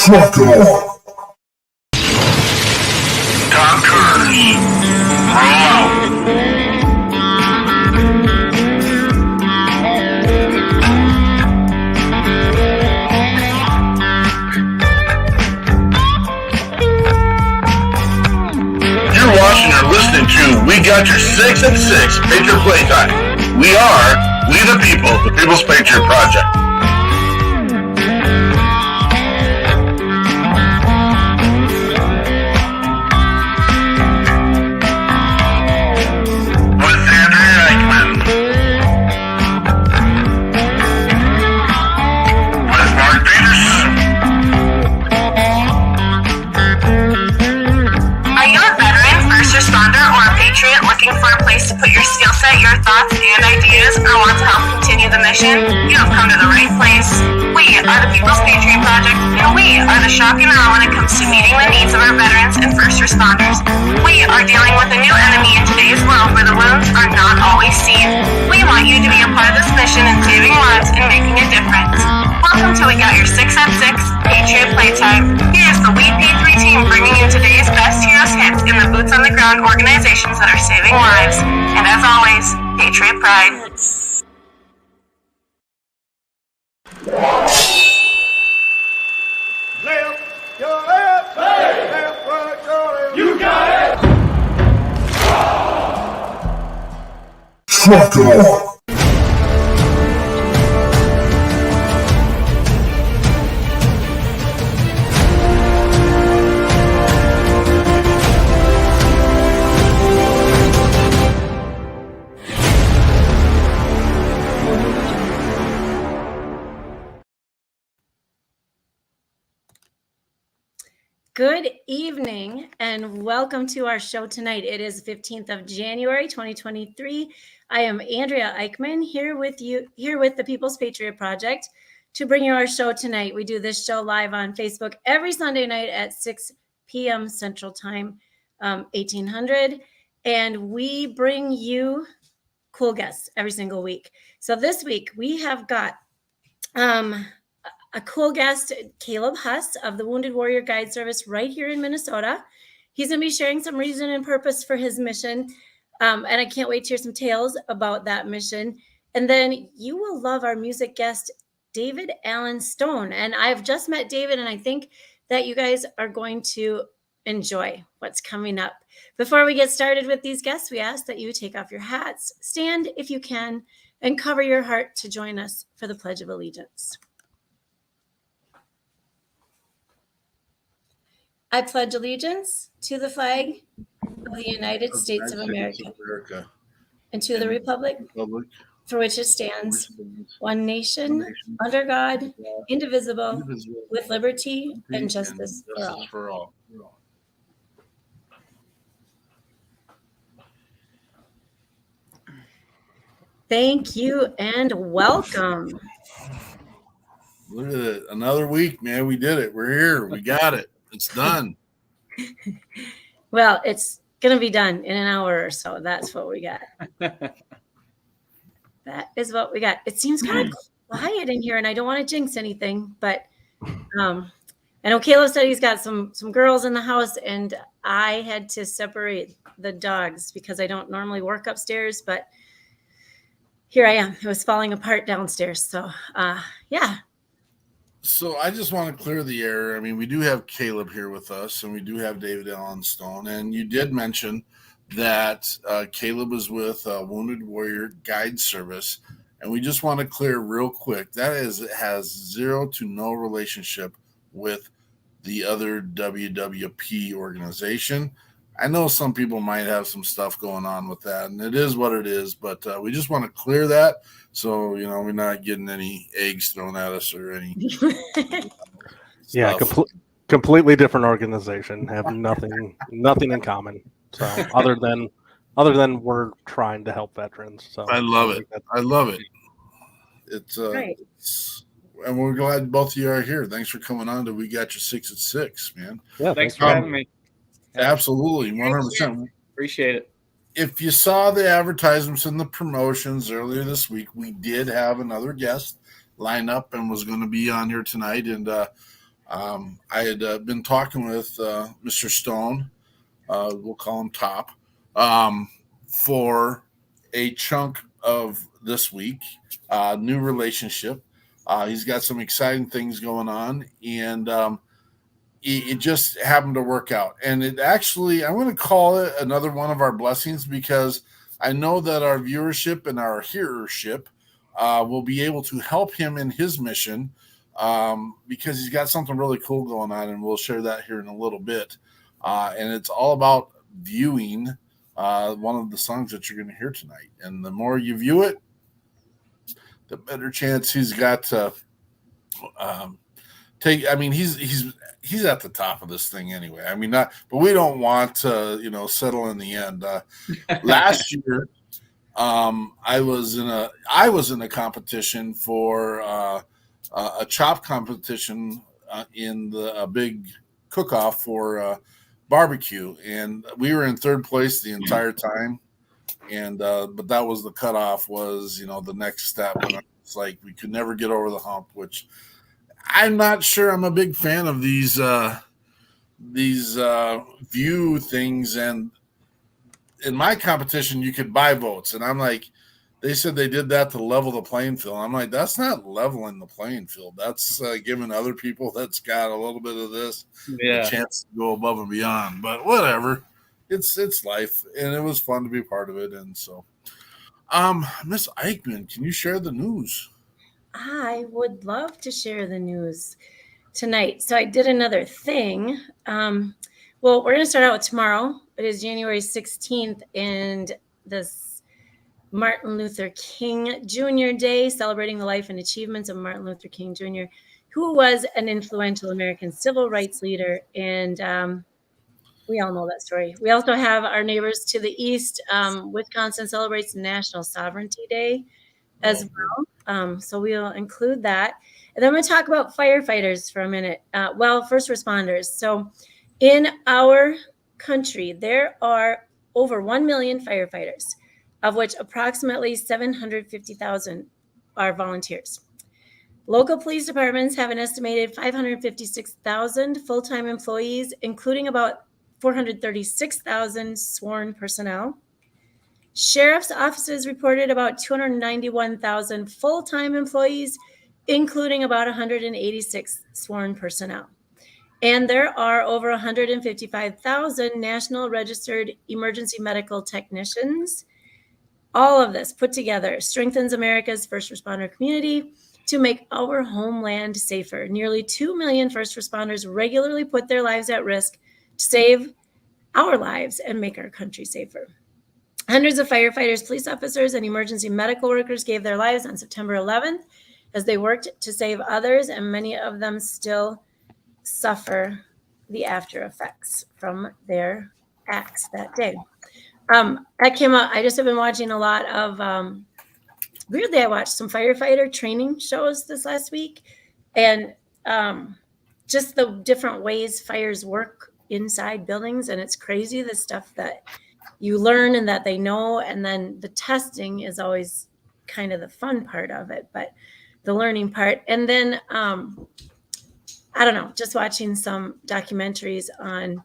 Truck it on. Doctors, roll out. You're watching or listening to We Got Your 6 and 6 Patriot Playtime. We the people, the People's Patriot Project. Looking for a place to put your skill set, your thoughts, and ideas, or want to help continue the mission? You have come to the right place. We are the People's Patriot Project, and we are the shock and awe when it comes to meeting the needs of our veterans and first responders. We are dealing with a new enemy in today's world where the wounds are not always seen. We want you to be a part of this mission in saving lives and making a difference. Welcome to We Got Your 6 at 6 Patriot Playtime. Here's the WeP3 Team bringing you today's best heroes hits in the boots on the ground organizations that are saving lives. And as always, Patriot Pride. Left, your left, hey. Left, right, your left. You got it. Truck it on. Good evening and welcome to our show tonight. It is 15th of January, 2023. I am Andrea Eichmann here with the People's Patriot Project to bring you our show tonight. We do this show live on Facebook every Sunday night at 6 p.m. Central Time, 1800. And we bring you cool guests every single week. So this week we have got a cool guest, Caleb Huss of the Wounded Warrior Guide Service right here in Minnesota. He's going to be sharing some reason and purpose for his mission. And I can't wait to hear some tales about that mission. And then you will love our music guest, David Allen Stone. And I've just met David, and I think that you guys are going to enjoy what's coming up. Before we get started with these guests, we ask that you take off your hats, stand if you can, and cover your heart to join us for the Pledge of Allegiance. I pledge allegiance to the flag of the United States of America and to the republic for which it stands, one nation, under God, indivisible, with liberty and justice for all. Thank you and welcome. Look at it. Another week, man. We did it. We're here. We got it. It's done. Well, it's going to be done in an hour or so. That's what we got. That is what we got. It seems kind of quiet in here, and I don't want to jinx anything, but I know Caleb said he's got some girls in the house, and I had to separate the dogs because I don't normally work upstairs, but here I am. It was falling apart downstairs. So, yeah. So I just want to clear the air. I mean, we do have Caleb here with us, and we do have David Allen Stone. And you did mention that Caleb is with Wounded Warrior Guide Service, and we just want to clear real quick that has zero to no relationship with the other WWP organization. I know some people might have some stuff going on with that, and it is what it is. But we just want to clear that. So, we're not getting any eggs thrown at us or any. Yeah, completely different organization. Have nothing in common. So other than we're trying to help veterans. So I love it. I love it. It's Right. and we're glad both of you are here. Thanks for coming on to We Got Your 6 at 6, man. Yeah, Thanks for having me. Absolutely, 100%. Appreciate it. If you saw the advertisements and the promotions earlier this week, we did have another guest line up and was going to be on here tonight. And I had been talking with Mr. Stone, we'll call him Top, for a chunk of this week, new relationship. He's got some exciting things going on, and it just happened to work out. And it actually, I'm going to call it another one of our blessings, because I know that our viewership and our hearership will be able to help him in his mission, because he's got something really cool going on, and we'll share that here in a little bit. And it's all about viewing one of the songs that you're going to hear tonight. And the more you view it, the better chance he's got to take. I mean, he's at the top of this thing anyway. I mean, but we don't want to, settle in the end. Last year, I was in a competition for a chop competition in a big cook-off for barbecue, and we were in third place the entire time. And but that was the cutoff, was the next step, and it's like we could never get over the hump, which I'm not sure I'm a big fan of these view things. And in my competition, you could buy votes, and I'm like, they said they did that to level the playing field. I'm like, that's not leveling the playing field. That's giving other people that's got a little bit of this a chance to go above and beyond. But whatever, it's life, and it was fun to be part of it. And so, Miss Eichmann, can you share the news? I would love to share the news tonight. So I did another thing. Well, we're going to start out with tomorrow. It is January 16th, and this Martin Luther King Jr. Day, celebrating the life and achievements of Martin Luther King Jr., who was an influential American civil rights leader. And we all know that story. We also have our neighbors to the east. Wisconsin celebrates National Sovereignty Day as well. So we'll include that. And then I'm going to talk about firefighters for a minute. First responders. So in our country, there are over 1 million firefighters, of which approximately 750,000 are volunteers. Local police departments have an estimated 556,000 full-time employees, including about 436,000 sworn personnel. Sheriff's offices reported about 291,000 full-time employees, including about 186 sworn personnel. And there are over 155,000 national registered emergency medical technicians. All of this put together strengthens America's first responder community to make our homeland safer. Nearly 2 million first responders regularly put their lives at risk to save our lives and make our country safer. Hundreds of firefighters, police officers, and emergency medical workers gave their lives on September 11th as they worked to save others, and many of them still suffer the after effects from their acts that day. That came out. I just have been watching a lot of, weirdly, I watched some firefighter training shows this last week, and just the different ways fires work inside buildings. And it's crazy, the stuff that you learn and that they know. And then the testing is always kind of the fun part of it, but the learning part. And then, I don't know, just watching some documentaries on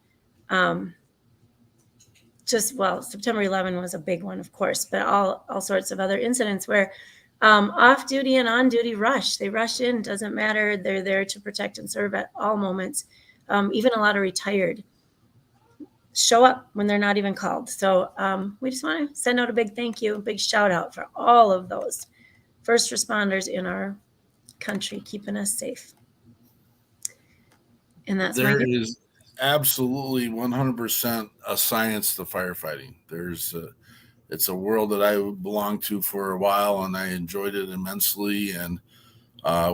September 11 was a big one, of course, but all sorts of other incidents where off duty and on duty they rush in, doesn't matter. They're there to protect and serve at all moments. Even a lot of retired show up when they're not even called. So we just want to send out a big thank you, a big shout out for all of those first responders in our country, keeping us safe. And that's there is absolutely 100% a science to firefighting. It's a world that I belonged to for a while, and I enjoyed it immensely. And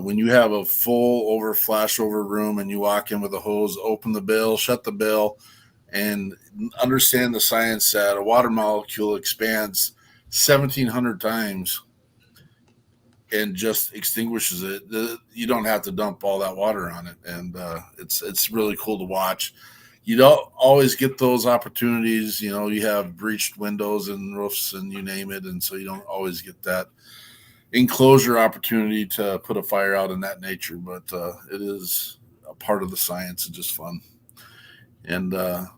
when you have a full flashover room and you walk in with a hose, open the bill, shut the bill, and understand the science that a water molecule expands 1,700 times and just extinguishes it. You don't have to dump all that water on it, and it's really cool to watch. You don't always get those opportunities. You have breached windows and roofs and you name it, and so you don't always get that enclosure opportunity to put a fire out in that nature. But it is a part of the science and just fun. And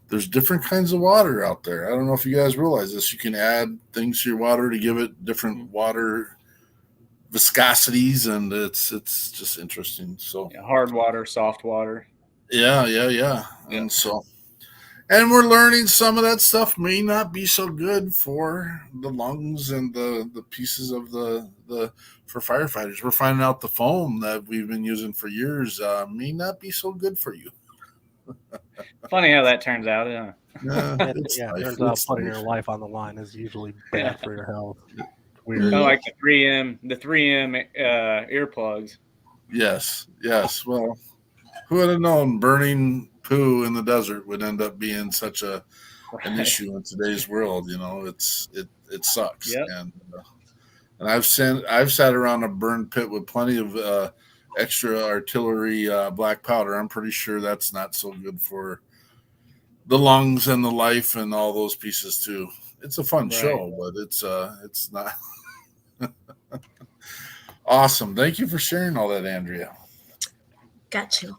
there's different kinds of water out there. I don't know if you guys realize this. You can add things to your water to give it different water viscosities, and it's just interesting. So hard water, soft water. Yeah. And we're learning some of that stuff may not be so good for the lungs and the pieces of the for firefighters. We're finding out the foam that we've been using for years may not be so good for you. Funny how that turns out. Yeah. It turns out putting your life on the line is usually bad for your health. Weird. Kind of like the 3M earplugs. Yes. Well, who would have known burning poo in the desert would end up being such an issue in today's world? It sucks. Yep. And I've sat around a burned pit with plenty of extra artillery black powder. I'm pretty sure that's not so good for the lungs and the life and all those pieces too. It's a fun show, but it's not. Awesome. Thank you for sharing all that, Andrea. Got you.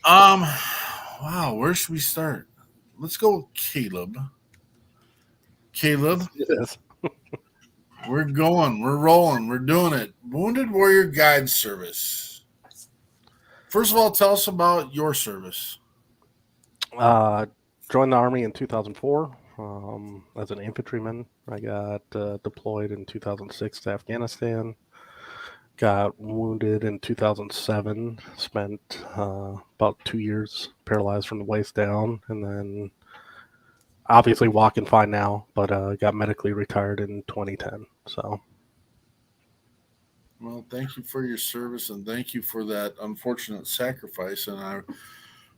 Wow, where should we start? Let's go with Caleb. Yes. We're going. We're rolling. We're doing it. Wounded Warrior Guide Service. First of all, tell us about your service. Joined the Army in 2004 as an infantryman. I got deployed in 2006 to Afghanistan. Got wounded in 2007. Spent about 2 years paralyzed from the waist down, and then obviously walking fine now, but got medically retired in 2010. So, well, thank you for your service, and thank you for that unfortunate sacrifice. And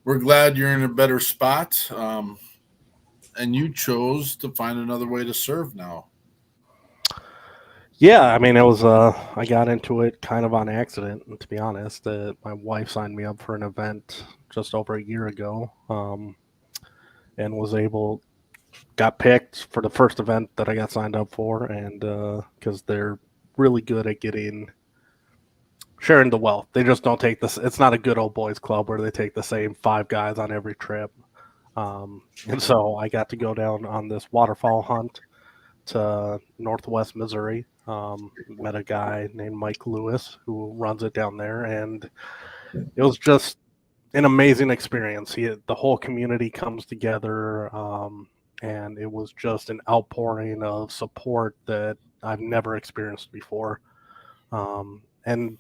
we're glad you're in a better spot. And you chose to find another way to serve now. Yeah, I mean, it was I got into it kind of on accident, to be honest. My wife signed me up for an event just over a year ago, and got picked for the first event that I got signed up for, and because they're really good at sharing the wealth. They just don't take this. It's not a good old boys club where they take the same 5 guys on every trip. And so I got to go down on this waterfowl hunt to Northwest Missouri. Met a guy named Mike Lewis who runs it down there, and it was just an amazing experience. The whole community comes together, and it was just an outpouring of support that I've never experienced before. And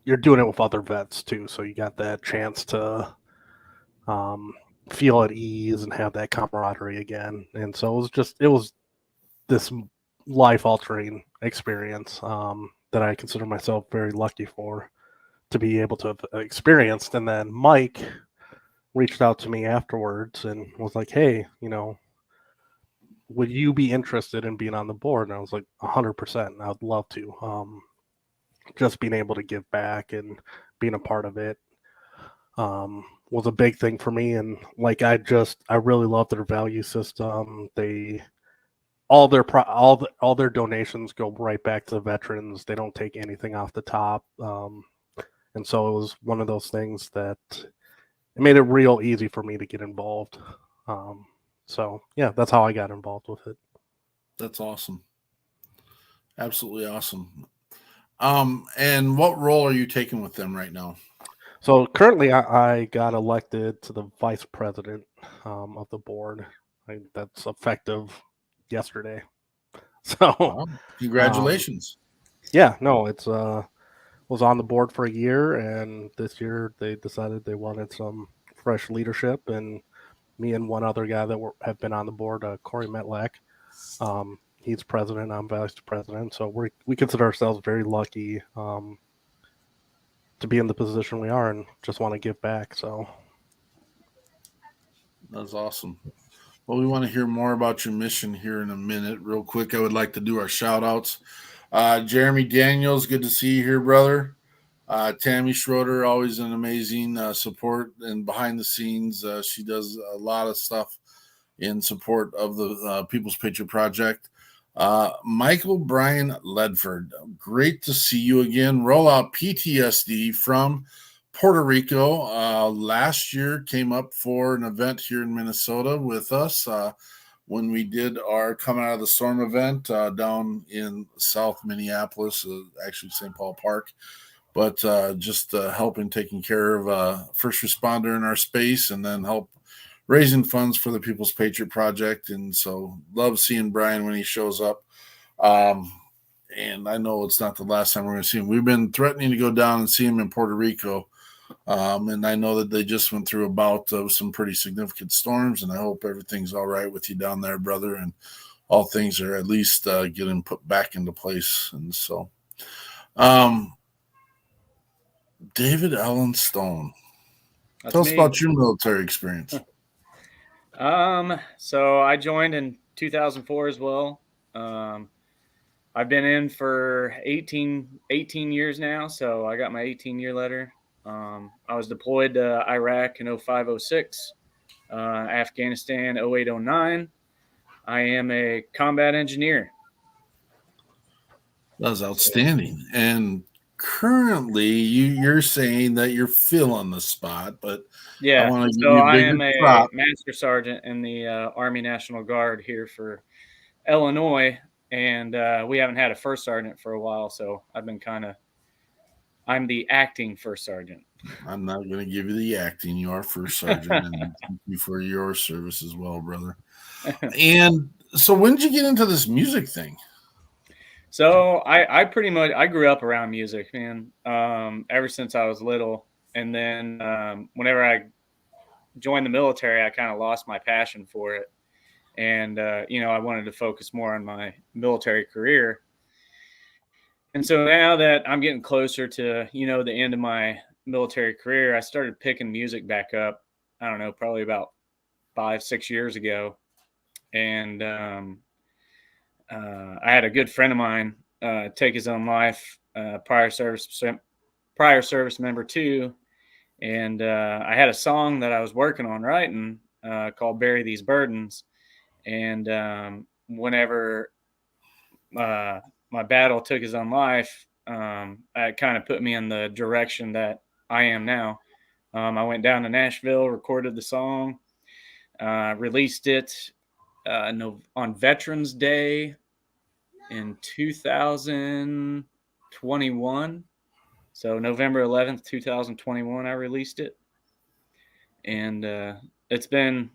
you're doing it with other vets too, so you got that chance to feel at ease and have that camaraderie again. And so it was this life-altering experience that I consider myself very lucky to be able to have experienced. And then Mike reached out to me afterwards and was like, hey, would you be interested in being on the board? And I was like, 100%. I would love to. Just being able to give back and being a part of it was a big thing for me. And like, I really love their value system. All their donations go right back to the veterans. They don't take anything off the top. And so it was one of those things that it made it real easy for me to get involved. So yeah, that's how I got involved with it. That's awesome. Absolutely awesome. And what role are you taking with them right now? So currently, I got elected to the vice president of the board. That's effective yesterday. So Wow. Congratulations. yeah, no, it's was on the board for a year, and this year they decided they wanted some fresh leadership, and me and one other guy that have been on the board, Corey Metlack. He's president, I'm vice president, so we consider ourselves very lucky to be in the position we are, and just want to give back. So That's awesome. Well, we want to hear more about your mission here in a minute. Real quick, I would like to do our shout outs. Jeremy Daniels, good to see you here, brother. Tammy Schroeder, always an amazing support and behind the scenes. She does a lot of stuff in support of the People's Patriot Project. Michael Brian Ledford, great to see you again. Rollout PTSD from Puerto Rico. Last year came up for an event here in Minnesota with us when we did our Coming Out of the Storm event down in South Minneapolis, actually St. Paul Park. But just helping taking care of a first responder in our space, and then help raising funds for the People's Patriot Project. And so love seeing Brian when he shows up. And I know it's not the last time we're going to see him. We've been threatening to go down and see him in Puerto Rico. And I know that they just went through a bout of some pretty significant storms, and I hope everything's all right with you down there, brother, and all things are at least getting put back into place. And so David Allen Stone, tell us about your military experience. So I joined in 2004 as well. I've been in for 18 years now, so I got my 18-year letter. I was deployed to Iraq in 05-06, Afghanistan 08-09. I am a combat engineer. That's outstanding. And currently, you're saying that you're filling the spot, but yeah, I want to give so you a I bigger am a prop. master sergeant in the Army National Guard here for Illinois, and we haven't had a first sergeant for a while, so I've been I'm the acting first sergeant. I'm not going to give you the acting. You are first sergeant, and thank you for your service as well, brother. And so, when did you get into this music thing? So I pretty much I grew up around music, man. Ever since I was little, and then whenever I joined the military, I kind of lost my passion for it, and I wanted to focus more on my military career. And so now that I'm getting closer to the end of my military career, I started picking music back up. I don't know, probably about 5-6 years ago, and I had a good friend of mine take his own life, prior service member too, and I had a song that I was working on writing called "Bury These Burdens," and whenever my battle took his own life, it kind of put me in the direction that I am now. I went down to Nashville, recorded the song, released it on Veterans Day in 2021. So November 11th, 2021, I released it. And it's been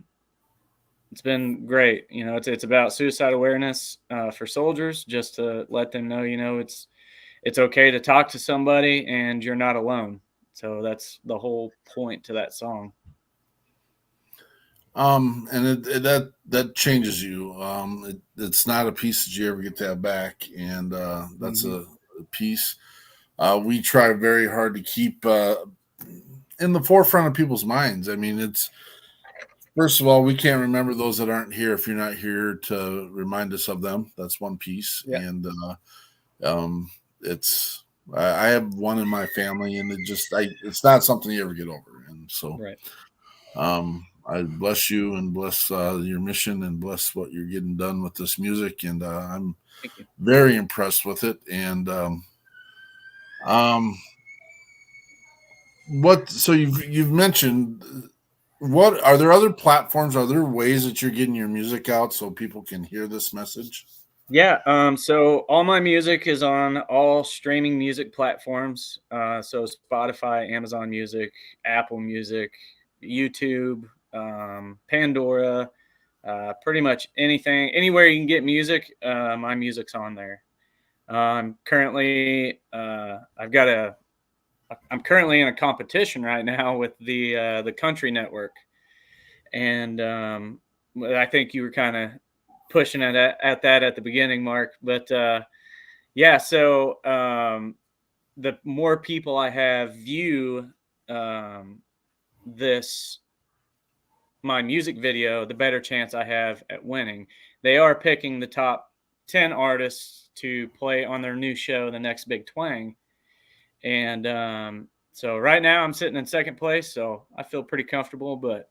great. It's about suicide awareness for soldiers, just to let them know, it's okay to talk to somebody and you're not alone. So that's the whole point to that song. And that changes you. It's not a piece that you ever get to have back, and that's a piece we try very hard to keep in the forefront of people's minds. I mean, it's first of all, we can't remember those that aren't here if you're not here to remind us of them. That's one piece, Yeah. and it's I have one in my family, and it's not something you ever get over, and so Right. I bless you and bless your mission and bless what you're getting done with this music. And I'm very impressed with it. And so you've mentioned What are there other platforms? Are there ways that you're getting your music out so people can hear this message? Yeah. So all my music is on all streaming music platforms. So Spotify, Amazon Music, Apple Music, YouTube, Pandora, pretty much anything, anywhere you can get music, my music's on there. Currently, I'm currently in a competition right now with the Country Network, and I think you were kind of pushing at that at the beginning, Mark. But yeah, so the more people I have view this my music video, the better chance I have at winning. They are picking the top 10 artists to play on their new show, The Next Big Twang. And so right now I'm sitting in second place, so I feel pretty comfortable. But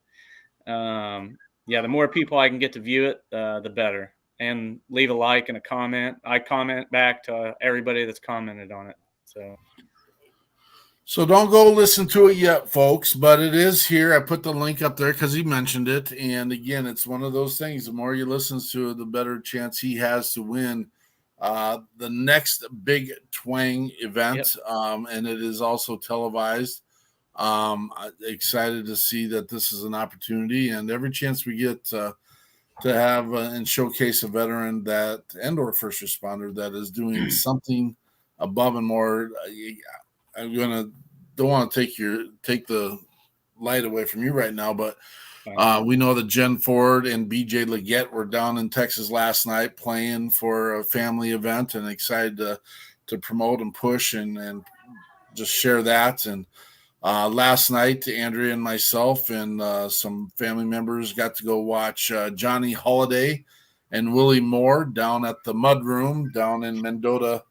yeah, the more people I can get to view it, the better. And leave a like and a comment. I comment back to everybody that's commented on it. So don't go listen to it yet, folks, but it is here. I put the link up there because he mentioned it. And again, it's one of those things. The more you listen to it, the better chance he has to win the next big twang event. Yep. And it is also televised. Excited to see that this is an opportunity, and every chance we get to have and showcase a veteran that and or first responder that is doing something above and more. Don't want to take the light away from you right now, but we know that Jen Ford and BJ Leggett were down in Texas last night playing for a family event, and excited to promote and push and just share that. And last night, Andrea and myself and some family members got to go watch Johnny Holiday and Willie Moore down at the Mud Room down in Mendota.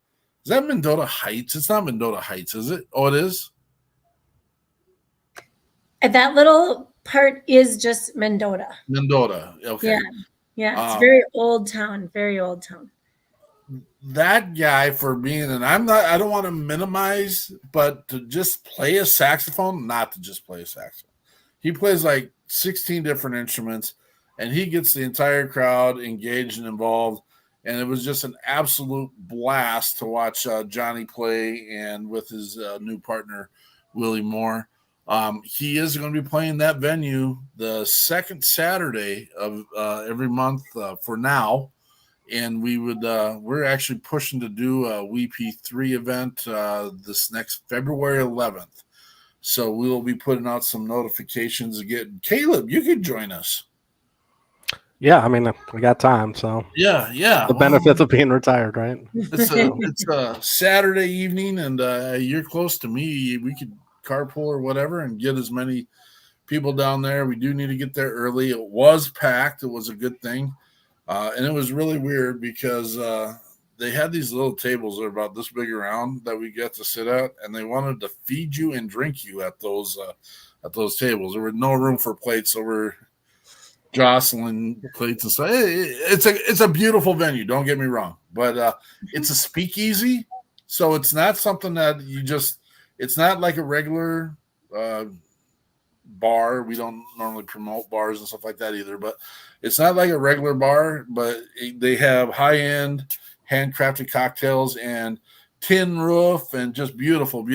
Is that Mendota Heights? It's not Mendota Heights, is it? Oh, it is? And that little part is just Mendota. Mendota, okay. Yeah, yeah, it's very old town, very old town. That guy for being, and I don't want to minimize, but to just play a saxophone, not to just play a saxophone. He plays like 16 different instruments, and he gets the entire crowd engaged and involved. And it was just an absolute blast to watch Johnny play, and with his new partner, Willie Moore. He is going to be playing that venue the second Saturday of every month for now. And we're actually pushing to do a WeP3 event this next February 11th. So we will be putting out some notifications again. Caleb, you can join us. Yeah, I mean, we got time, so yeah. The benefits of being retired, right? It's a Saturday evening, and you're close to me. We could carpool or whatever and get as many people down there. We do need to get there early. It was packed. It was a good thing. And it was really weird because they had these little tables that are about this big around that we get to sit at, and they wanted to feed you and drink you at those tables. There was no room for plates, so we're jostling plates and stuff. It's a beautiful venue. Don't get me wrong, but it's a speakeasy, so it's not something that it's not like a regular bar. We don't normally promote bars and stuff like that either, but it's not like a regular bar, but they have high-end handcrafted cocktails and tin roof and just beautiful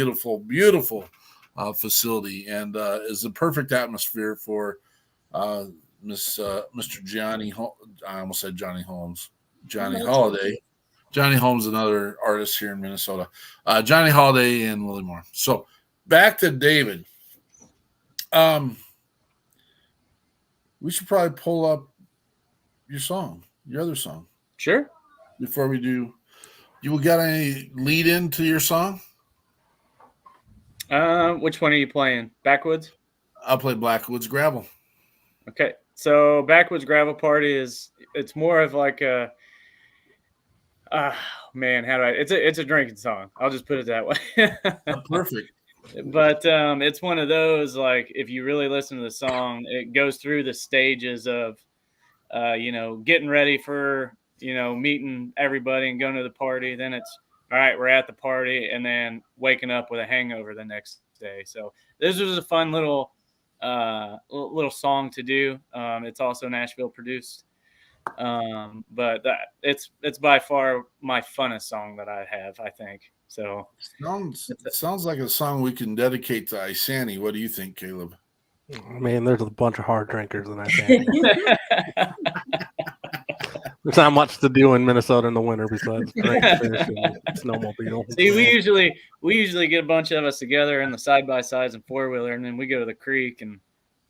facility, and is the perfect atmosphere for Mr. Johnny. I almost said Johnny Holmes. Johnny Holiday. Johnny Holmes, another artist here in Minnesota. Johnny Holiday and Willie Moore. So back to David. We should probably pull up your other song. Sure. Before we do, you got any lead into your song? Which one are you playing? Backwoods? I'll play Blackwoods Gravel. Okay. So Backwoods Gravel Party it's more of like a man, it's a drinking song. I'll just put it that way. Perfect. But it's one of those, like, if you really listen to the song, it goes through the stages of getting ready for meeting everybody and going to the party. Then it's all right, we're at the party, and then waking up with a hangover the next day. So this was a fun little little song to do. It's also Nashville produced. But it's by far my funnest song that I have, I think. So Sounds like a song we can dedicate to Isani. What do you think, Caleb? Man, there's a bunch of hard drinkers in that. There's not much to do in Minnesota in the winter besides drink, fish, and snowmobile. See, we usually get a bunch of us together in the side by sides and 4-wheeler, and then we go to the creek and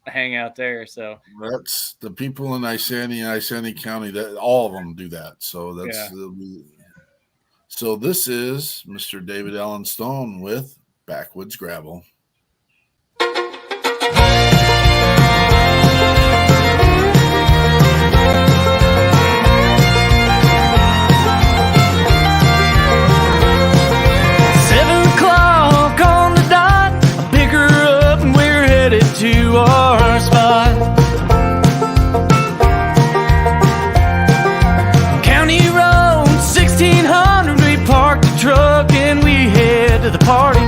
hang out there. So that's the people in Isani County. That all of them do that. So that's So this is Mr. David Allen Stone with Backwoods Gravel. To our spot. County Road 1600, we parked the truck and we head to the party.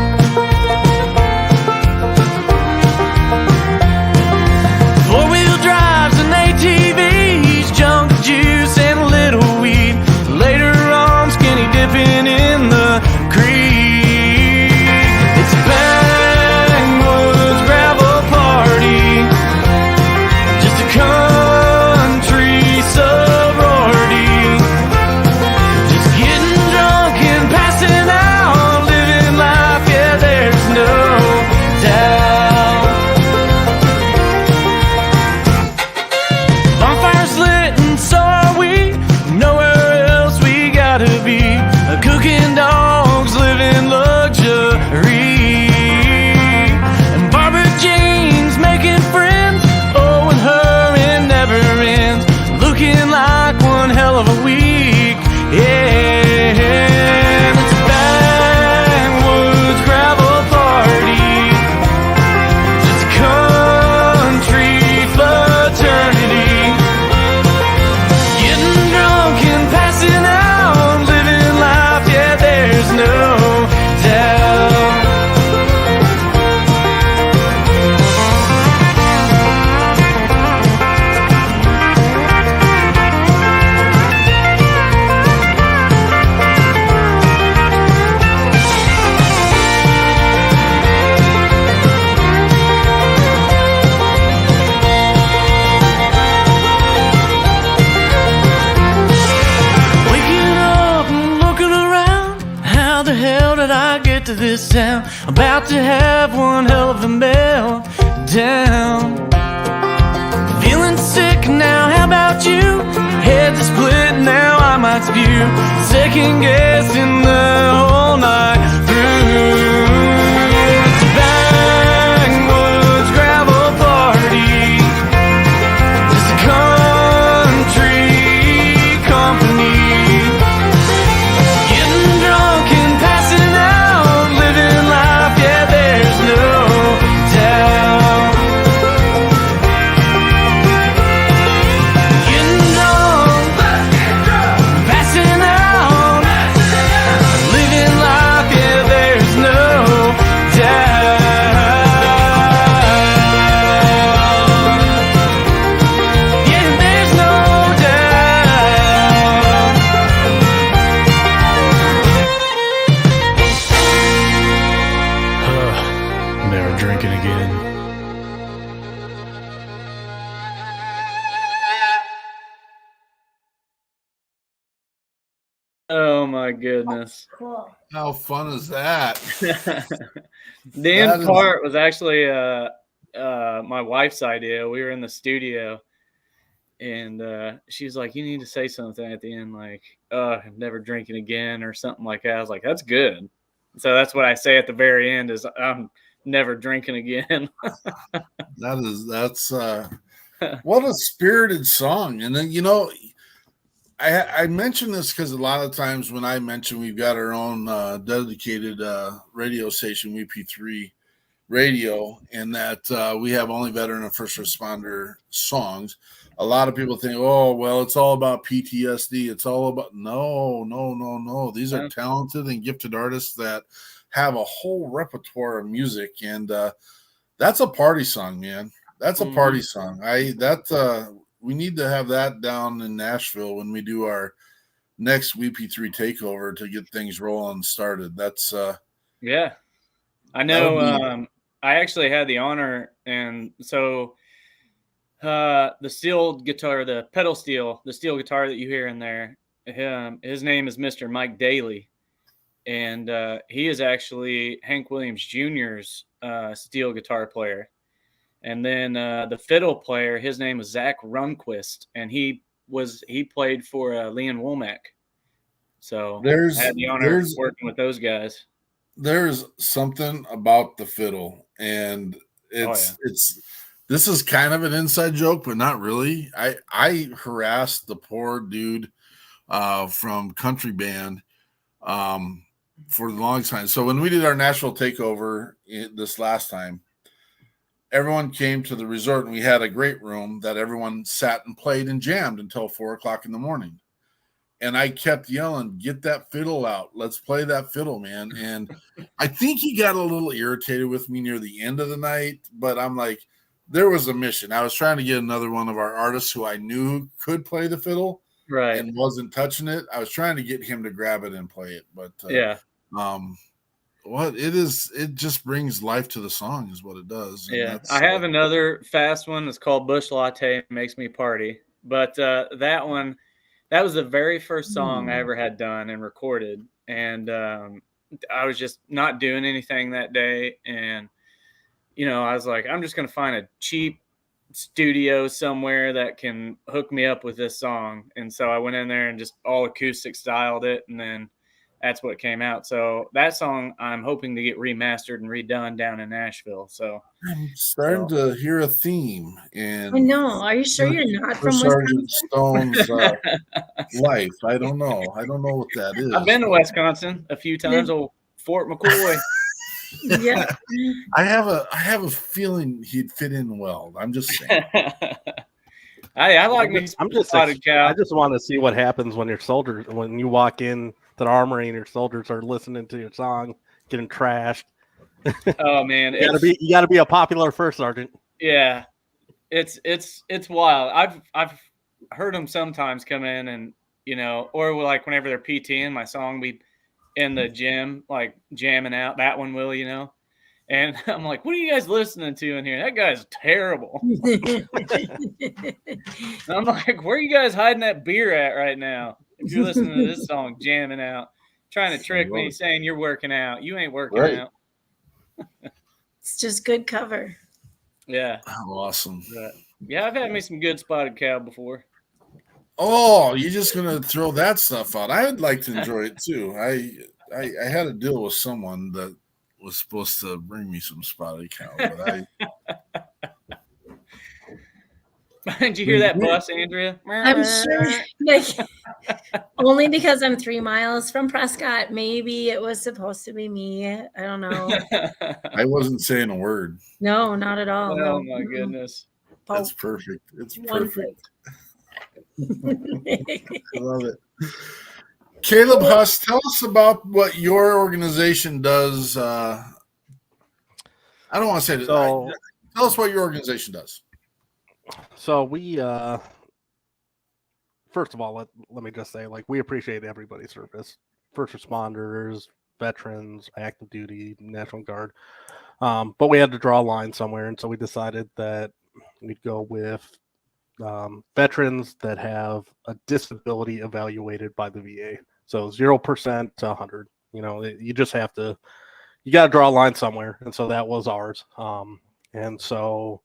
Four-wheel drives and ATVs, jungle juice and a little weed. Later on, skinny dipping in the creek. It's a backwoods gravel party, just a country sorority, just getting drunk and passing out, living life, yeah, there's no doubt. Bonfire's lit and so are we, nowhere else we gotta be, cooking dogs, living luxury. Like one hell of a week, yeah. It's a backwoods gravel party, just a country fraternity, getting drunk and passing out, living life, yeah, there's no doubt. To this town, about to have one hell of a meltdown. Feeling sick now, how about you? Heads are split now, I might spew. Second guessing the whole night through. It's a backwoods gravel party, just a country company, getting drunk and passing out, living life, yeah, there's no doubt. Getting drunk, passing out, living life, yeah, there's no doubt. Yeah, there's no doubt. Never drinking again. oh my goodness. Cool. How fun is that? The end That is- part was actually my wife's idea. We were in the studio and she's like, you need to say something at the end, like, I'm never drinking again or something like that. I was like, that's good. So that's what I say at the very end is I'm never drinking again. That's what a spirited song. And then, you know, I mention this because a lot of times when I mention we've got our own dedicated radio station, WeP3 Radio, and that we have only veteran and first responder songs. A lot of people think, oh, well, it's all about PTSD. It's all about no. These are talented and gifted artists that have a whole repertoire of music. And That's a party song, man. That's a party song. We need to have that down in Nashville when we do our next WeP3 takeover to get things rolling started. That's yeah. I that know. would be I actually had the honor, and so the steel guitar, the pedal steel, the steel guitar that you hear in there, his name is Mr. Mike Daly, and he is actually Hank Williams Jr.'s steel guitar player. And then the fiddle player, his name was Zach Runquist, and he played for Leon Womack. So I had the honor of working with those guys. There's something about the fiddle, and it's this is kind of an inside joke, but not really. I harassed the poor dude from Country Band for the longest time. So when we did our Nashville takeover this last time, everyone came to the resort and we had a great room that everyone sat and played and jammed until 4:00 in the morning. And I kept yelling, "Get that fiddle out. Let's play that fiddle, man." And I think he got a little irritated with me near the end of the night, but I'm like, there was a mission. I was trying to get another one of our artists who I knew could play the fiddle and wasn't touching it. I was trying to get him to grab it and play it, but what it is, it just brings life to the song is what it does. And I have another fast one that's called Bush Latte Makes Me Party, but that one, that was the very first song I ever had done and recorded, and I was just not doing anything that day, and I was like, I'm just going to find a cheap studio somewhere that can hook me up with this song, and so I went in there and just all acoustic styled it, and then that's what came out. So that song I'm hoping to get remastered and redone down in Nashville. So I'm starting to hear a theme. And I know. Are you sure you're not from Sergeant Wisconsin? Stone's life? I don't know. I don't know what that is. I've been to Wisconsin a few times. Old Fort McCoy. Yeah. I have a feeling he'd fit in well. I'm just saying. I like me. I just want to see what happens when you walk in to the armory and your soldiers are listening to your song, getting trashed. Oh man, you gotta be a popular first sergeant. Yeah, it's wild. I've heard them sometimes come in and or like whenever they're PTing my song, we in the gym like jamming out. That one will and I'm like, what are you guys listening to in here? That guy's terrible. I'm like, where are you guys hiding that beer at right now? If you're listening to this song, jamming out, trying to trick me, saying you're working out. You ain't working out. It's just good cover. Yeah. Awesome. Yeah, I've had me some good spotted cow before. Oh, you're just gonna throw that stuff out? I'd like to enjoy it too. I had a deal with someone that was supposed to bring me some spotted cow, but Did you hear that bus, Andrea? I'm sure. Only because I'm 3 miles from Prescott. Maybe it was supposed to be me. I don't know. I wasn't saying a word. No, not at all. Oh no. my goodness. That's perfect. It's perfect. I love it. Caleb Huss, tell us about what your organization does. I don't want to say that. Tell us what your organization does. So we, first of all, let me just say, we appreciate everybody's service, first responders, veterans, active duty, National Guard. But we had to draw a line somewhere, and so we decided that we'd go with veterans that have a disability evaluated by the VA. So 0% to 100. You just have to, you got to draw a line somewhere, and so that was ours. And so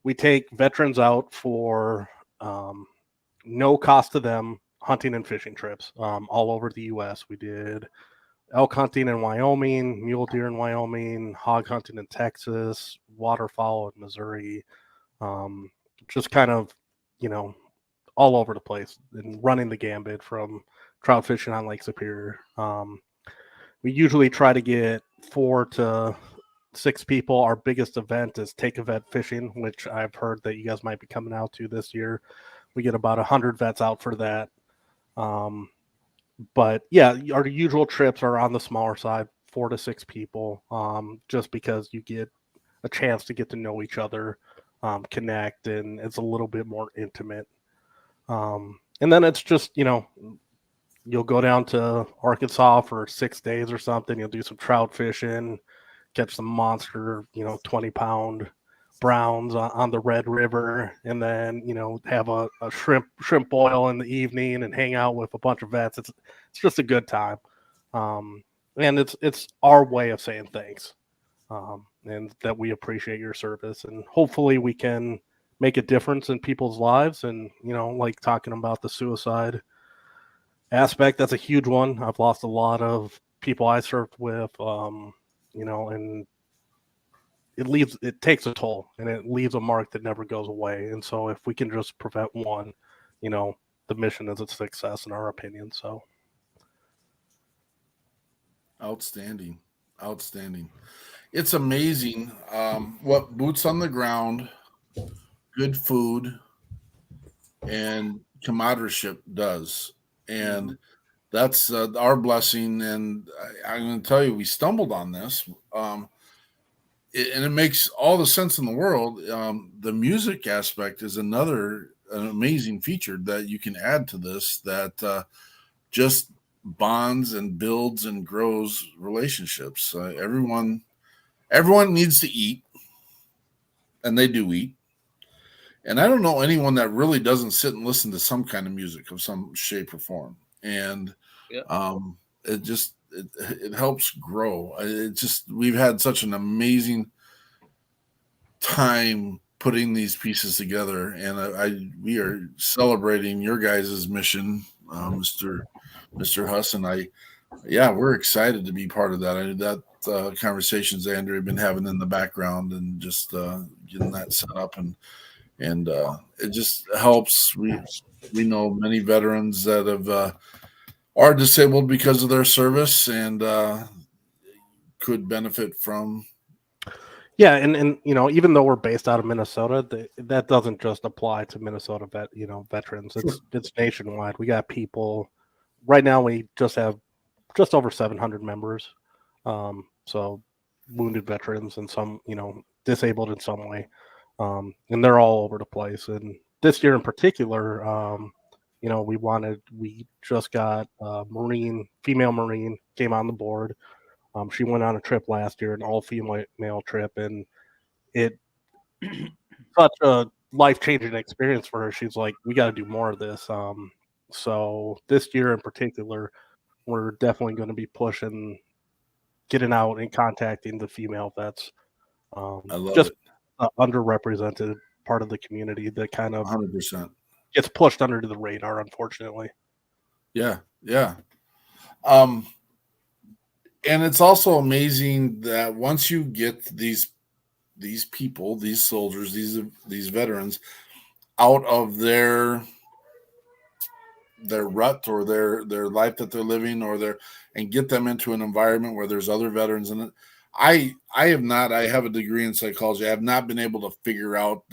we take veterans out for no cost to them hunting and fishing trips all over the U.S. We did elk hunting in Wyoming, mule deer in Wyoming, hog hunting in Texas, waterfowl in Missouri, just kind of, all over the place and running the gambit from trout fishing on Lake Superior. We usually try to get 4 to 6 people. Our biggest event is Take a Vet Fishing, which I've heard that you guys might be coming out to this year. We get about 100 vets out for that. But yeah, our usual trips are on the smaller side, 4 to 6 people, just because you get a chance to get to know each other, connect, and it's a little bit more intimate. And then it's just, you'll go down to Arkansas for 6 days or something. You'll do some trout fishing, catch some monster, 20-pound browns on the Red River, and then have a shrimp boil in the evening and hang out with a bunch of vets. It's just a good time, and it's our way of saying thanks, and that we appreciate your service, and hopefully we can make a difference in people's lives. And like talking about the suicide aspect, that's a huge one. I've lost a lot of people I served with, and it takes a toll, and it leaves a mark that never goes away. And so if we can just prevent one, the mission is a success in our opinion. So Outstanding. It's amazing what boots on the ground, good food, and comradeship does. And that's our blessing. And I'm going to tell you, we stumbled on this. And it makes all the sense in the world. The music aspect is an amazing feature that you can add to this that just bonds and builds and grows relationships. Everyone needs to eat, and they do eat. And I don't know anyone that really doesn't sit and listen to some kind of music of some shape or form. And it helps grow. We've had such an amazing time putting these pieces together, and we are celebrating your guys' mission, Mr. Huss and I. Yeah, we're excited to be part of that. Conversations Andrew have been having in the background, and just getting that set up, and it just helps. We know many veterans that are disabled because of their service, and could benefit from. Yeah, and even though we're based out of Minnesota, that doesn't just apply to Minnesota veterans. It's nationwide. We got people right now. We just have just over 700 members. So wounded veterans and some disabled in some way, and they're all over the place. And this year in particular, we just got a female Marine came on the board. She went on a trip last year, an all-female trip, and it such a life-changing experience for her. She's like, we got to do more of this. So this year in particular, we're definitely going to be pushing, getting out and contacting the female vets. I love just it. Underrepresented part of the community that kind of 100% gets pushed under the radar, unfortunately. Yeah. And it's also amazing that once you get these people, these soldiers, these veterans out of their rut or their life that they're living, and get them into an environment where there's other veterans in it. I have a degree in psychology. I have not been able to figure out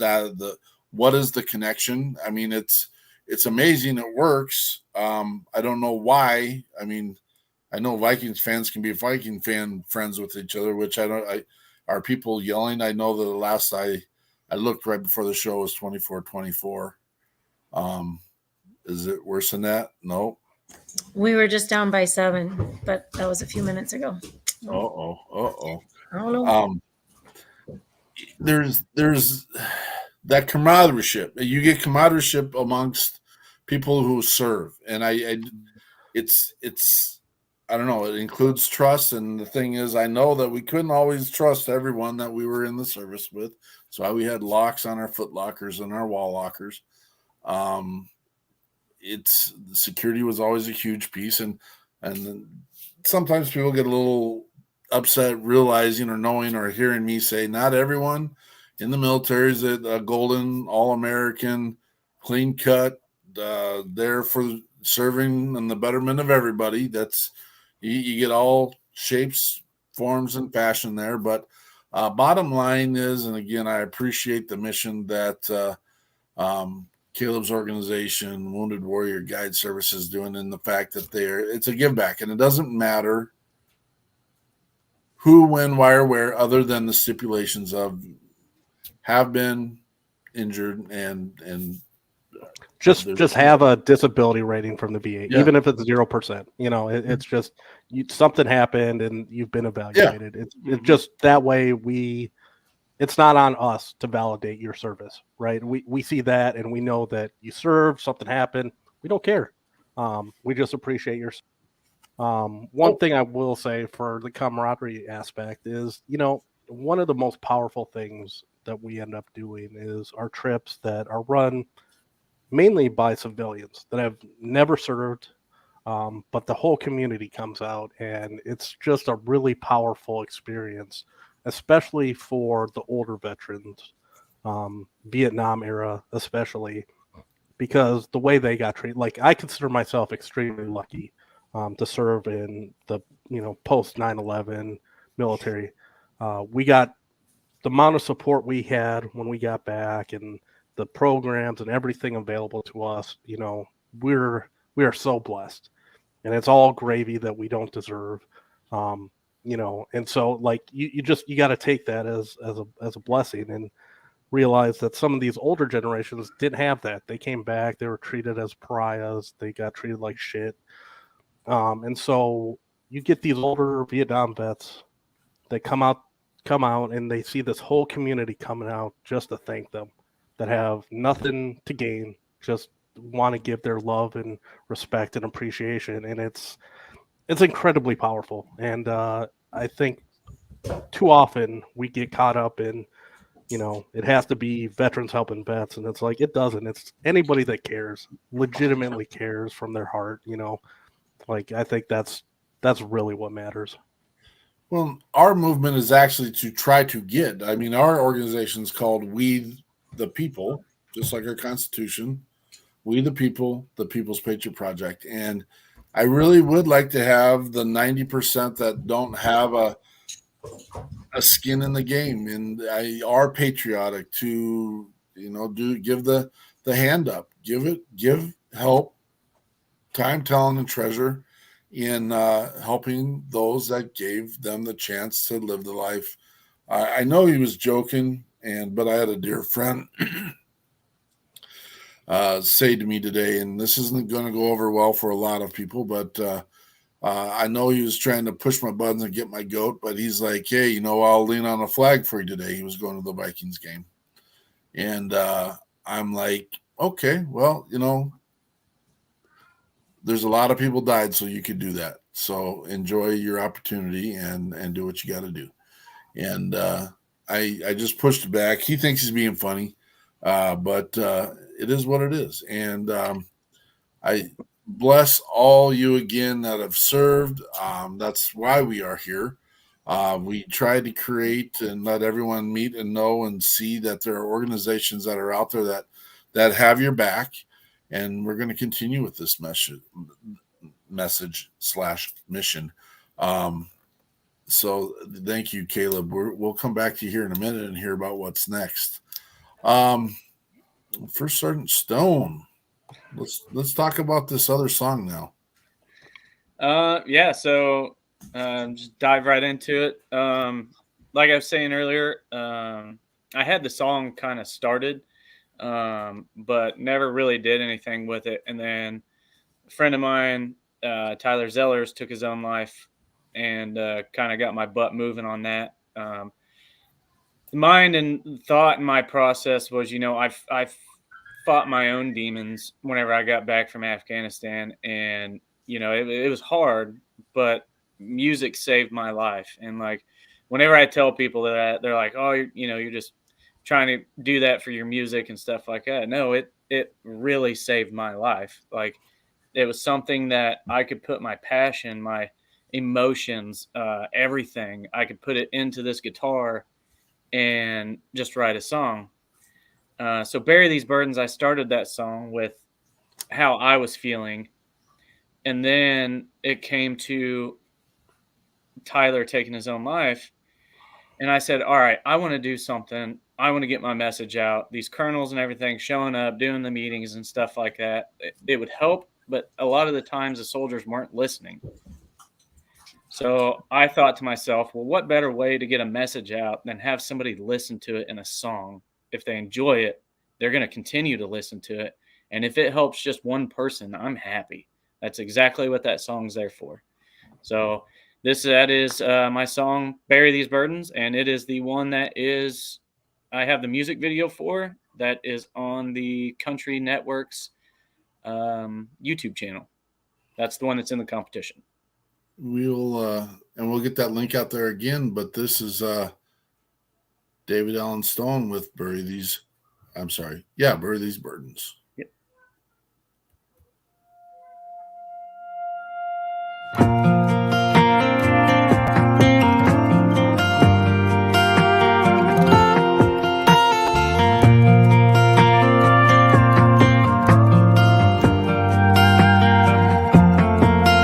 what is the connection. I mean, it's amazing. It works. I don't know why. I mean, I know Vikings fans can be Viking fan friends with each other, which are people yelling? I know that the last I looked right before the show was 24-24. Is it worse than that? No. We were just down by 7, but that was a few minutes ago. Uh-oh. I don't know. There's that camaraderie. You get camaraderie amongst people who serve, and it's I don't know. It includes trust, and the thing is, I know that we couldn't always trust everyone that we were in the service with. So we had locks on our foot lockers and our wall lockers. The security was always a huge piece, and sometimes people get a little upset realizing or knowing or hearing me say not everyone in the military is a golden all-American clean cut there for serving and the betterment of everybody. That's you get all shapes, forms, and fashion there, but bottom line is, and again, I appreciate the mission that Caleb's organization, Wounded Warrior Guide Service, is doing, in the fact that it's a give back, and it doesn't matter who, when, why, or where, other than the stipulations of have been injured and just have a disability rating from the VA, Yeah. even if it's 0%. It's just something happened and you've been evaluated. It's just that way it's not on us to validate your service, right? We see that and we know that you served, something happened. We don't care. We just appreciate your. One thing I will say for the camaraderie aspect is, one of the most powerful things that we end up doing is our trips that are run mainly by civilians that have never served, but the whole community comes out, and it's just a really powerful experience, especially for the older veterans, Vietnam era especially, because the way they got treated. Like, I consider myself extremely lucky to serve in the post 9/11 military. We got the amount of support we had when we got back, and the programs and everything available to us. We are so blessed, and it's all gravy that we don't deserve. And so, like, you got to take that as a blessing and realize that some of these older generations didn't have that. They came back, they were treated as pariahs, they got treated like shit. And so you get these older Vietnam vets that come out and they see this whole community coming out just to thank them, that have nothing to gain, just want to give their love and respect and appreciation. And it's incredibly powerful. And I think too often we get caught up in, it has to be veterans helping vets, and it's like, it doesn't. It's anybody that cares, legitimately cares from their heart. Like, I think that's really what matters. Well, our movement is actually to try to get. I mean, our organization is called We the People, just like our Constitution. We the People, the People's Patriot Project. And I really would like to have the 90% that don't have a skin in the game and are patriotic to, give the hand up, give help, time, talent, and treasure in helping those that gave them the chance to live the life. I know he was joking, but I had a dear friend say to me today, and this isn't going to go over well for a lot of people, but I know he was trying to push my buttons and get my goat, but he's like, hey, I'll lean on a flag for you today. He was going to the Vikings game. And I'm like, okay, well, there's a lot of people died so you could do that. So enjoy your opportunity and do what you got to do. And I just pushed it back. He thinks he's being funny, but it is what it is. And I bless all you again that have served. That's why we are here. We try to create and let everyone meet and know and see that there are organizations that are out there that have your back. And we're going to continue with this message/mission. So thank you, Caleb. We'll come back to you here in a minute and hear about what's next. First Sergeant Stone, let's talk about this other song now. Yeah. So just dive right into it. Like I was saying earlier, I had the song kind of started, but never really did anything with it. And then a friend of mine, Tyler Zellers, took his own life, and kind of got my butt moving on that. The mind and thought in my process was, I fought my own demons whenever I got back from Afghanistan, and it was hard, but music saved my life. And like, whenever I tell people that, they're like, oh, you're just trying to do that for your music and stuff like that. No, it really saved my life. Like, it was something that I could put my passion, my emotions, everything. I could put it into this guitar and just write a song. So Bury These Burdens, I started that song with how I was feeling. And then it came to Tyler taking his own life. And I said, all right, I want to do something. I want to get my message out. These colonels and everything showing up, doing the meetings and stuff like that, it would help. But a lot of the times the soldiers weren't listening. So I thought to myself, well, what better way to get a message out than have somebody listen to it in a song? If they enjoy it, they're going to continue to listen to it. And if it helps just one person, I'm happy. That's exactly what that song's there for. So that is my song, Bury These Burdens. And it is the one that I have the music video for, that is on the Country Network's YouTube channel. That's the one that's in the competition. We'll get that link out there again, but this is David Allen Stone with Bury These Burdens. Yep.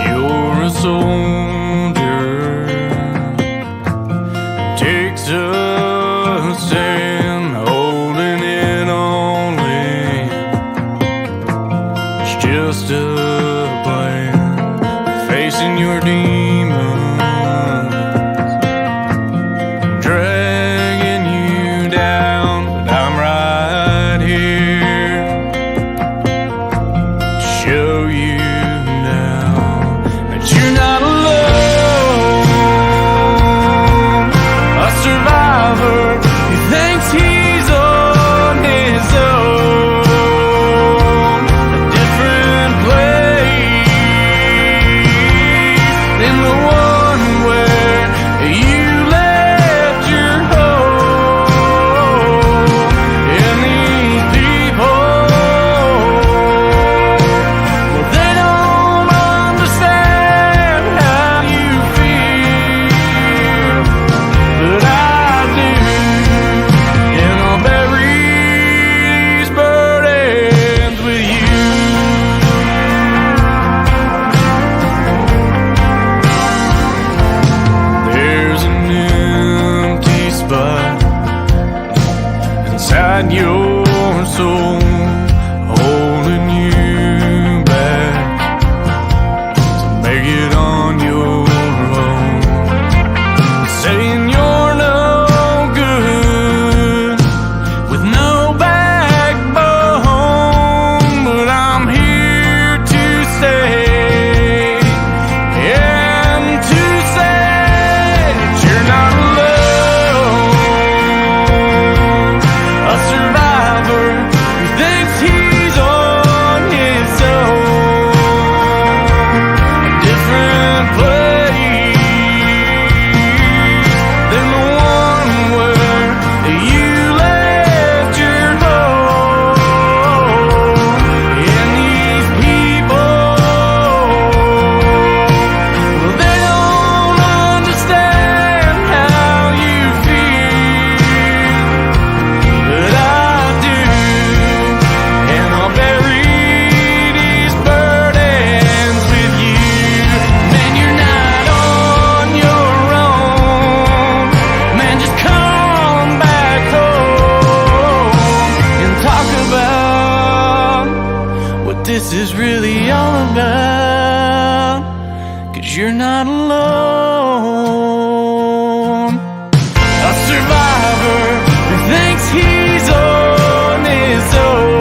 You're a soldier, takes a stand, holding it only. It's just a plan, facing your demons, dragging you down. But I'm right here to show you now that you're not alone. A survivor who thinks he's on his own. A different place than the one where you left your home. And these people, well, they don't understand how you feel, but I do. And I'll bury these burdens with you. There's an empty spot inside your soul, holding you back to make it on your own. Saying you're no good with no backbone, but I'm here to stay and to say that you're not alone. A survivor who thinks he's on his own. A different place than the one where you left your home. And these people, well, they don't understand how you feel, but I do. And I'll bury these burdens with you. Man, you're not on your own. Man, just come back home and talk about what this is really all about. 'Cause you're not alone. A survivor who thinks he's on his own.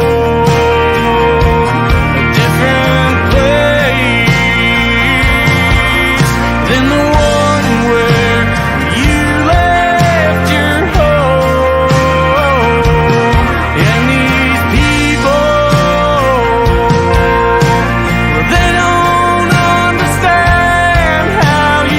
A different place than the one where you left your home. And these people, well, they don't understand how you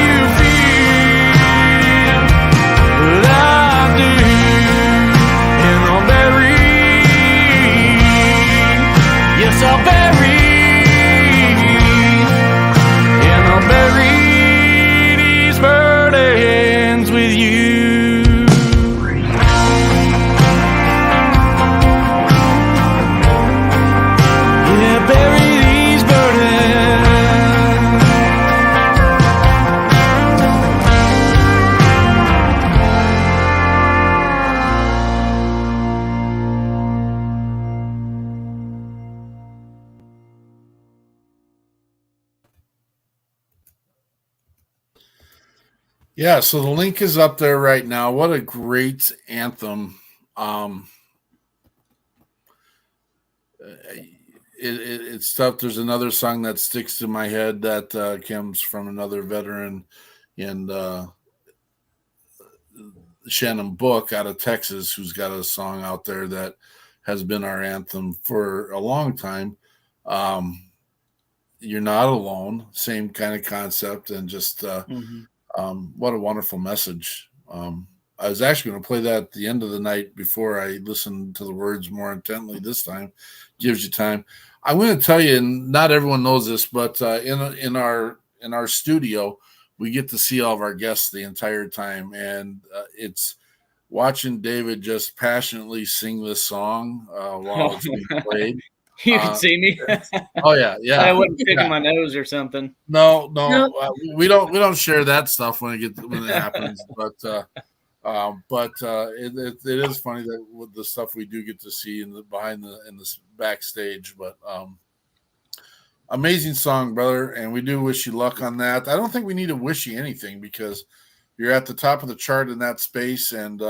Yeah, so the link is up there right now. What a great anthem. It's tough. There's another song that sticks to my head that comes from another veteran in Shannon Book out of Texas, who's got a song out there that has been our anthem for a long time. You're not alone. Same kind of concept, and just what a wonderful message. I was actually going to play that at the end of the night before I listened to the words more intently this time. Gives you time. I'm going to tell you, and not everyone knows this, but in our studio, we get to see all of our guests the entire time, and it's watching David just passionately sing this song while it's being played. You can see me. Oh yeah. I wasn't picking my nose or something. No. We don't share that stuff when it happens. But it is funny that with the stuff we do get to see in the backstage. But amazing song, brother, and we do wish you luck on that. I don't think we need to wish you anything because you're at the top of the chart in that space, and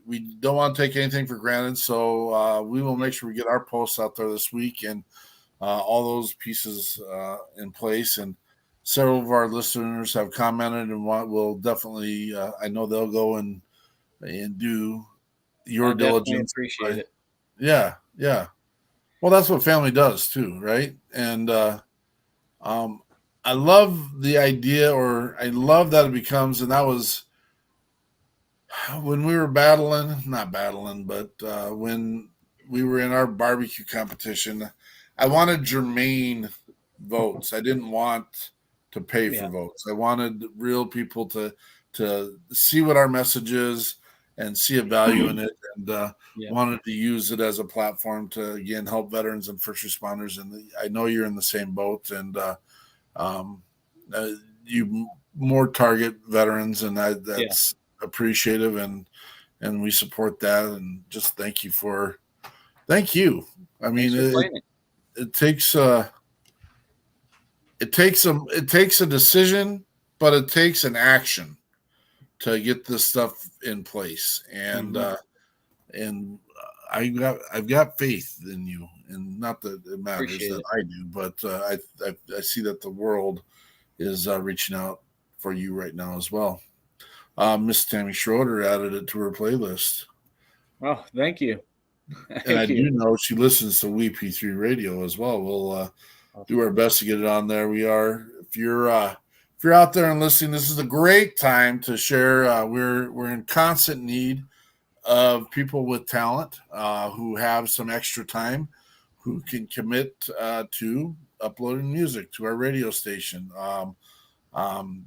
we don't want to take anything for granted. So we will make sure we get our posts out there this week and all those pieces in place. And several of our listeners have commented and will definitely, I know they'll go and do your diligence. Appreciate it. Yeah. Well, that's what family does too, right? And I love the idea, or I love that it becomes, and that was when we were not battling, but when we were in our barbecue competition, I wanted germane votes. I didn't want to pay for votes. I wanted real people to see what our message is and see a value in it, and wanted to use it as a platform to, again, help veterans and first responders. And I know you're in the same boat, and you more target veterans, and that's appreciative, and we support that, and just thank you. I mean, it takes a decision, but it takes an action to get this stuff in place, and I've got faith in you, and not that it matters that I do, but I see that the world is reaching out for you right now as well. Miss Tammy Schroeder added it to her playlist. Oh, thank you. And I do know she listens to WeP3 Radio as well. We'll do our best to get it on there. We are. If you're out there and listening, this is a great time to share. We're in constant need of people with talent who have some extra time, who can commit to uploading music to our radio station,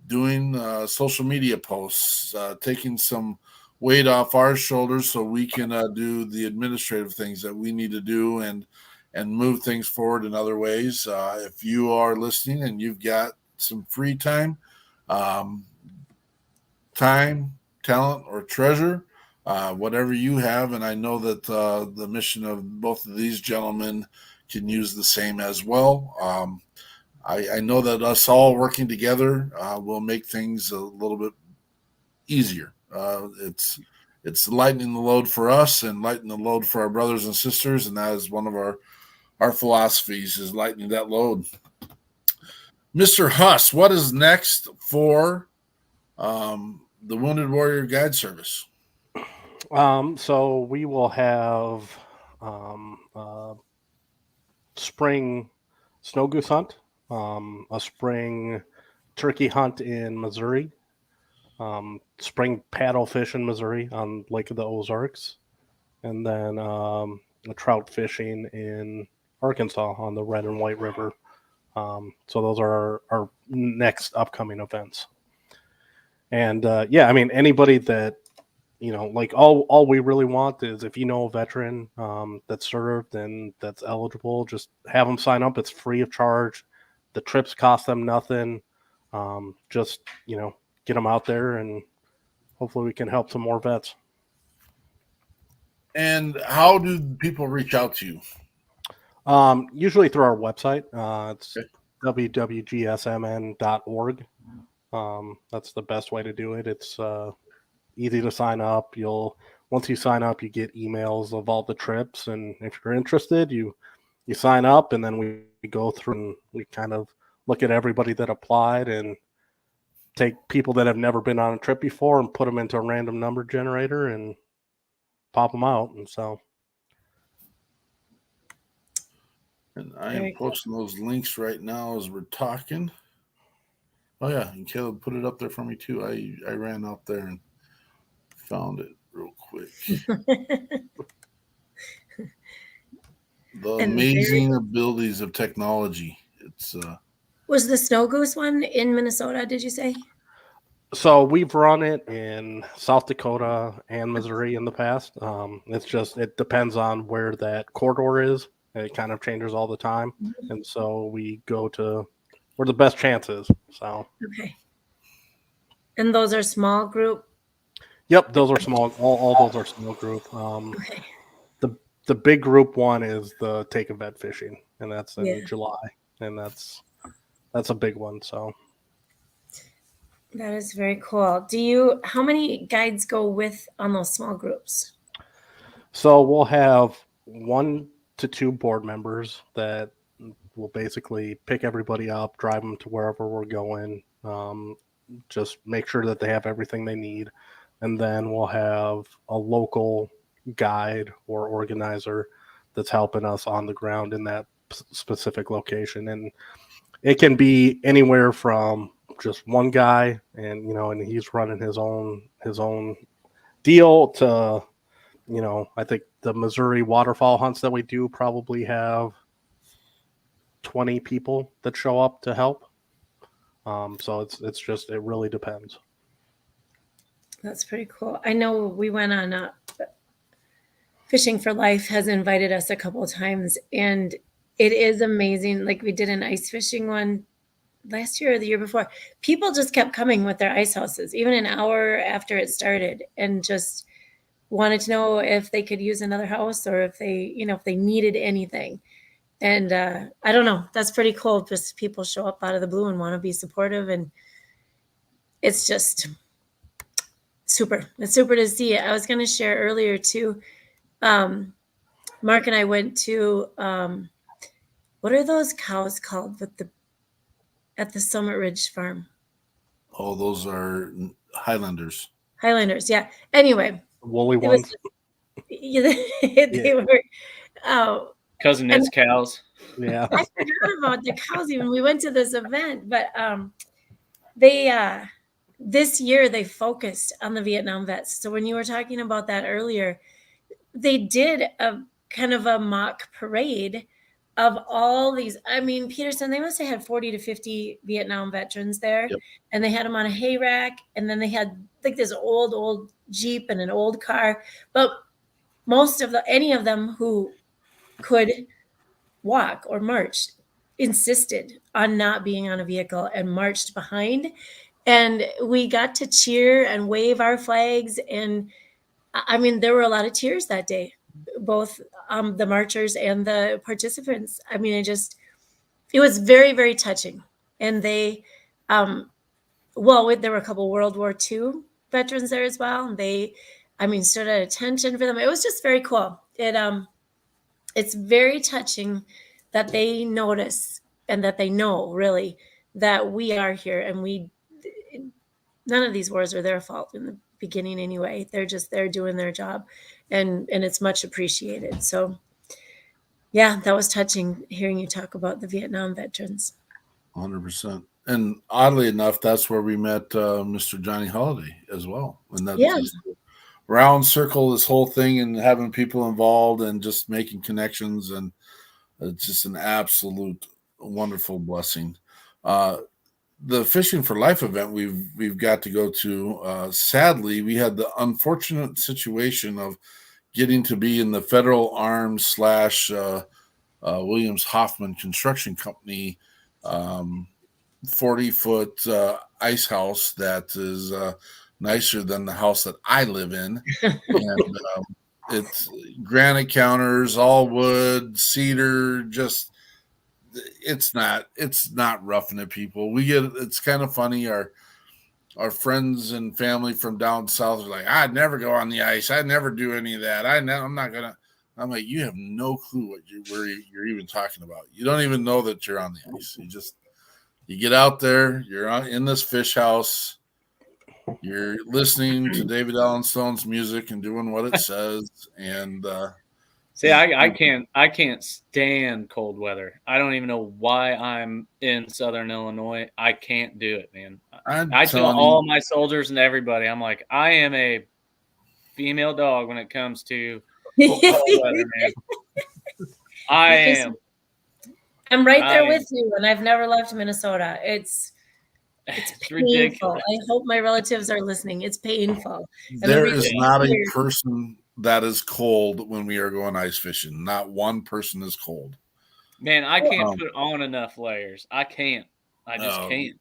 doing social media posts, taking some weight off our shoulders so we can do the administrative things that we need to do and move things forward in other ways. If you are listening and you've got some free time, talent, or treasure, whatever you have, and I know that the mission of both of these gentlemen can use the same as well. I know that us all working together will make things a little bit easier. It's lightening the load for us and lightening the load for our brothers and sisters, and that is one of our philosophies, is lightening that load. Mr. Huss, what is next for the Wounded Warrior Guide Service? So we will have spring snow goose hunt, a spring turkey hunt in Missouri, spring paddle fish in Missouri on Lake of the Ozarks, and then a trout fishing in Arkansas on the Red and White River. So those are our next upcoming events. And I mean, anybody that, like all we really want is, if you know a veteran that served and that's eligible, just have them sign up. It's free of charge. The trips cost them nothing. Just, get them out there, and hopefully we can help some more vets. And how do people reach out to you? Usually through our website. It's www.gsmn.org. That's the best way to do it. It's easy to sign up. Once you sign up, you get emails of all the trips, and if you're interested, you sign up, and then we go through and we kind of look at everybody that applied and take people that have never been on a trip before and put them into a random number generator and pop them out. And so, and I am Very cool. posting those links right now as we're talking. Oh yeah, and Caleb put it up there for me too. I ran out there and found it real quick. The amazing abilities of technology. It's Was the Snow Goose one in Minnesota, did you say? So we've run it in South Dakota and Missouri in the past. It depends on where that corridor is. It kind of changes all the time. And so we go to where the best chance is. So Okay. And those are small group? Yep, those are small. All those are small group. Okay. The big group one is the Take a Vet fishing, and that's in Yeah. July. And that's a big one. So That is very cool. How many guides go with on those small groups? So we'll have 1 to 2 board members that will basically pick everybody up, drive them to wherever we're going, just make sure that they have everything they need. And then we'll have a local guide or organizer that's helping us on the ground in that specific location. And it can be anywhere from just one guy and he's running his own deal to, I think the Missouri waterfowl hunts that we do probably have 20 people that show up to help. So it really depends. That's pretty cool. I know we went on Fishing for Life has invited us a couple of times, and it is amazing. Like we did an ice fishing one last year or the year before. People just kept coming with their ice houses, even an hour after it started, and just wanted to know if they could use another house or if they needed anything. And I don't know, that's pretty cool. Just people show up out of the blue and want to be supportive, and it's just super. It's super to see it. I was going to share earlier too. Mark and I went to what are those cows called at the Summit Ridge Farm? Oh, those are Highlanders. Highlanders, yeah. Anyway, woolly ones. They were Cousin Ned's cows. Yeah. I forgot about the cows even. We went to this event, but they this year they focused on the Vietnam vets. So when you were talking about that earlier, they did a kind of a mock parade of all these. I mean, Peterson, they must have had 40 to 50 Vietnam veterans there. Yep. And they had them on a hay rack, and then they had like this old Jeep and an old car. But any of them who could walk or march insisted on not being on a vehicle and marched behind. And we got to cheer and wave our flags. And I mean, there were a lot of tears that day, both the marchers and the participants. I mean, it was very, very touching. And they, there were a couple World War II veterans there as well. And they, stood at attention for them. It was just very cool. It's very touching that they notice and that they know really that we are here, and none of these wars are their fault in the beginning anyway. They're just there doing their job, and it's much appreciated. So yeah, that was touching hearing you talk about the Vietnam veterans. 100%. And oddly enough, that's where we met Mr. Johnny Holiday as well. And that's just round circle this whole thing, and having people involved and just making connections, and it's just an absolute wonderful blessing. The Fishing for Life event we've got to go to. Sadly, we had the unfortunate situation of getting to be in the Federal Arms / Williams Hoffman Construction Company 40-foot ice house that is nicer than the house that I live in. And it's granite counters, all wood, cedar, just it's not roughing it, people. It's kind of funny. our friends and family from down south are like, I'd never go on the ice. I'd never do any of that. I'm not gonna. I'm like, you have no clue what you're even talking about. You don't even know that you're on the ice. You get out there. You're in this fish house. You're listening to David Allen Stone's music and doing what it says. And see, I can't stand cold weather. I don't even know why I'm in Southern Illinois. I can't do it, man. I tell all my soldiers and everybody, I'm like, I am a female dog when it comes to cold weather, man. I am. I'm right there with you, and I've never left Minnesota. It's painful. Ridiculous. I hope my relatives are listening. It's painful. There is not a person that is cold when we are going ice fishing. Not one person is cold. Man, I can't put on enough layers. I can't. I just can't.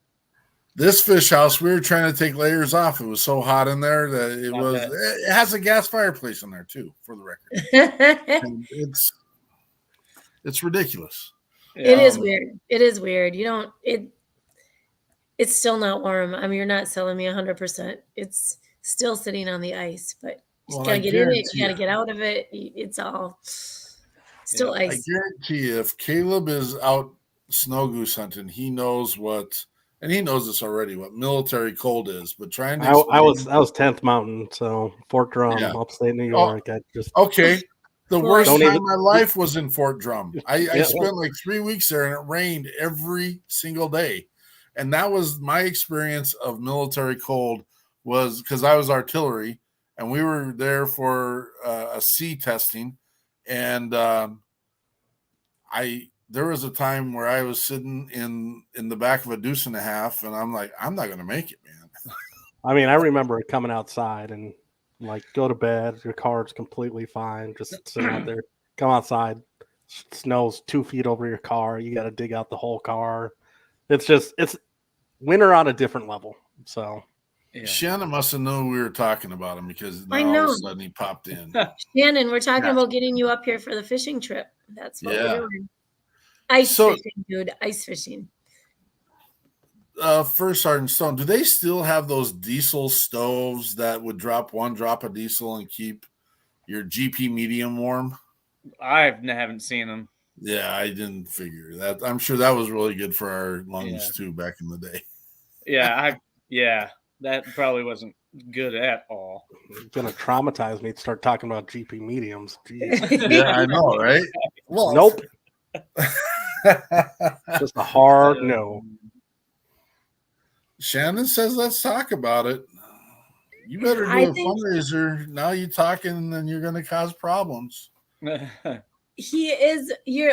This fish house, we were trying to take layers off. It was so hot in there that it has a gas fireplace in there too, for the record. And it's ridiculous. It is weird. It is weird. It's still not warm. I mean, you're not selling me 100%. It's still sitting on the ice, but you just gotta get in it. You gotta get out of it. It's all still ice. I guarantee you, if Caleb is out snow goose hunting, he knows and he knows this already, what military cold is. But trying to I was 10th Mountain, so Fort Drum, upstate New York. Okay. The worst time of my life was in Fort Drum. I spent like 3 weeks there, and it rained every single day. And that was my experience of military cold, was because I was artillery, and we were there for a sea testing. And there was a time where I was sitting in the back of a deuce and a half, and I'm like, I'm not going to make it, man. I mean, I remember coming outside and like, go to bed. Your car's completely fine. Just sit out there. Come outside. Snow's 2 feet over your car. You got to dig out the whole car. It's winter on a different level. So Shannon must have known we were talking about him, because now all of a sudden he popped in. Shannon, we're talking about getting you up here for the fishing trip. That's what we're doing. Ice fishing, dude. Ice fishing. First Sergeant Stone, do they still have those diesel stoves that would drop one drop of diesel and keep your GP medium warm? I haven't seen them. Yeah, I didn't figure that. I'm sure that was really good for our lungs too back in the day. That probably wasn't good at all. It's gonna traumatize me to start talking about GP mediums. Jeez. Yeah, I know, right? Well, nope. Just a hard no. Shannon says, let's talk about it. You better do a fundraiser. Now you're talking, and then you're going to cause problems. You're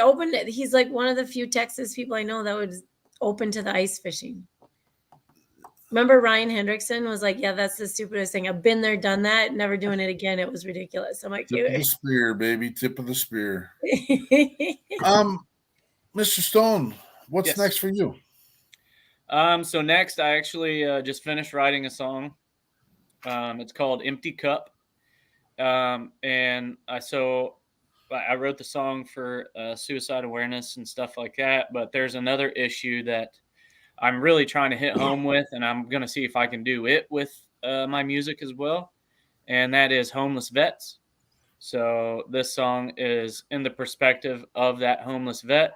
open. He's like one of the few Texas people I know that was open to the ice fishing. Remember Ryan Hendrickson was like, yeah, that's the stupidest thing. I've been there, done that, never doing it again. It was ridiculous. I'm like, tip of the spear, baby. Tip of the spear. Mr. Stone, what's next for you? So next, I actually just finished writing a song. It's called Empty Cup. And I wrote the song for suicide awareness and stuff like that. But there's another issue that I'm really trying to hit home with, and I'm going to see if I can do it with my music as well. And that is homeless vets. So this song is in the perspective of that homeless vet,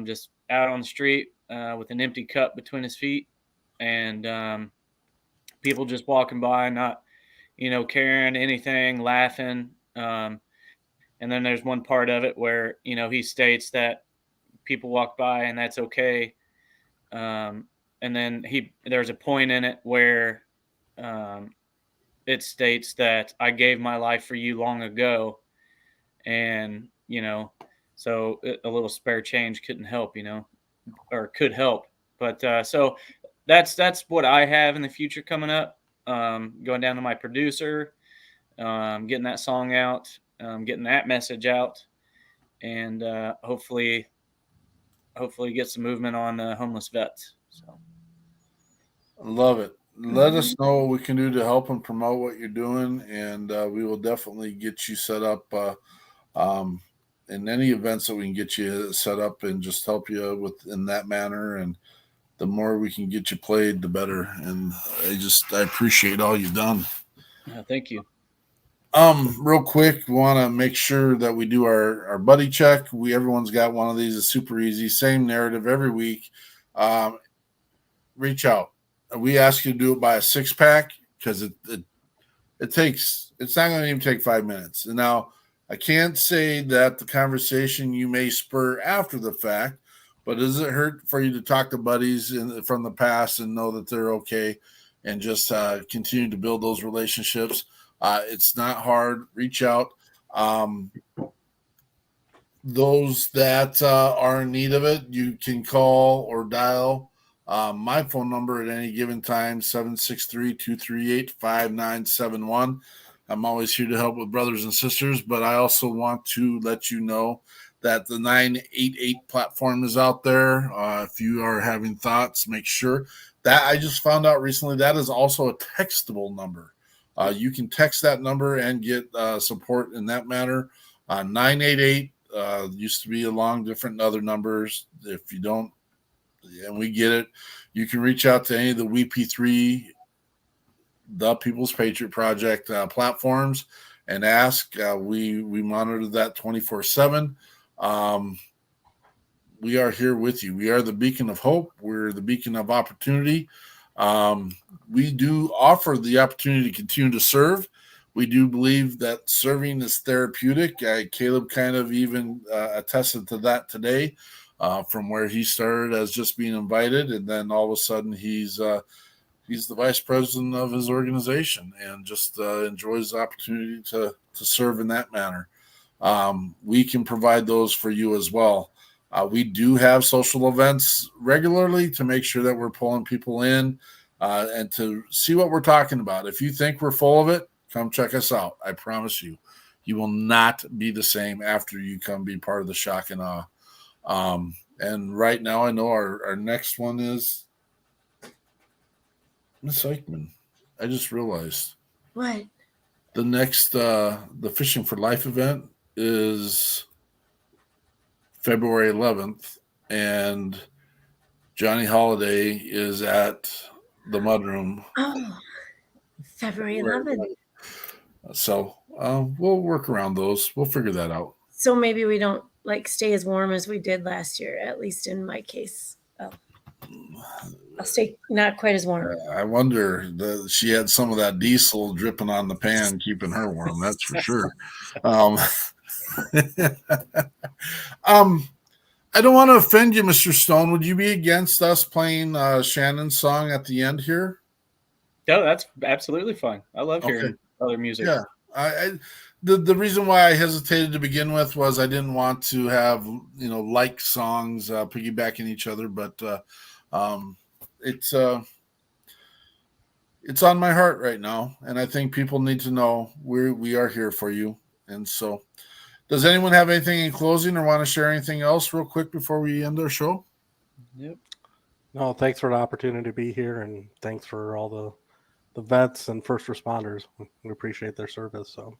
just out on the street with an empty cup between his feet, and people just walking by, not, caring anything, laughing. And then there's one part of it where, he states that people walk by and that's okay. And then there's a point in it where it states that I gave my life for you long ago. And, so a little spare change couldn't help, or could help. But so that's what I have in the future coming up. Going down to my producer, getting that song out, getting that message out, and hopefully get some movement on homeless vets. So, love it. Let us know what we can do to help and promote what you're doing, and we will definitely get you set up in any events that we can get you set up and just help you in that manner. And the more we can get you played, the better. And I appreciate all you've done. Thank you. Real quick, we want to make sure that we do our buddy check. Everyone's got one of these. It's super easy. Same narrative every week. Reach out. We ask you to do it by a 6-pack because it's not going to even take 5 minutes. And now I can't say that the conversation you may spur after the fact, but does it hurt for you to talk to buddies from the past and know that they're okay and just continue to build those relationships? It's not hard. Reach out. Those that are in need of it, you can call or dial my phone number at any given time, 763-238-5971. I'm always here to help with brothers and sisters, but I also want to let you know that the 988 platform is out there. If you are having thoughts, make sure that I just found out recently that is also a textable number. You can text that number and get support in that matter. 988 used to be along different other numbers. If you don't, and we get it, you can reach out to any of the WeP3, the People's Patriot Project platforms and ask. We monitor that 24/7. We are here with you. We are the beacon of hope. We're the beacon of opportunity. We do offer the opportunity to continue to serve. We do believe that serving is therapeutic. Caleb kind of even attested to that today, from where he started as just being invited, and then all of a sudden he's the vice president of his organization and just enjoys the opportunity to serve in that manner. We can provide those for you as well. We do have social events regularly to make sure that we're pulling people in and to see what we're talking about. If you think we're full of it, come check us out. I promise you, you will not be the same after you come be part of the Shock and Awe. And right now, I know our next one is Miss Eichmann. I just realized. What? The next, the Fishing for Life event is February 11th, and Johnny Holiday is at the Mudroom. Oh, February 11th. So we'll work around those. We'll figure that out. So maybe we don't stay as warm as we did last year, at least in my case. I'll stay not quite as warm. I wonder, she had some of that diesel dripping on the pan, keeping her warm. That's for sure. I don't want to offend you, Mr. Stone. Would you be against us playing Shannon's song at the end here? No, that's absolutely fine. I love hearing other music. Yeah. The reason why I hesitated to begin with was I didn't want to have, like songs piggybacking each other, but it's on my heart right now, and I think people need to know we are here for you. And so, does anyone have anything in closing or want to share anything else real quick before we end our show? Yep. No, thanks for the opportunity to be here, and thanks for all the vets and first responders. We appreciate their service. So,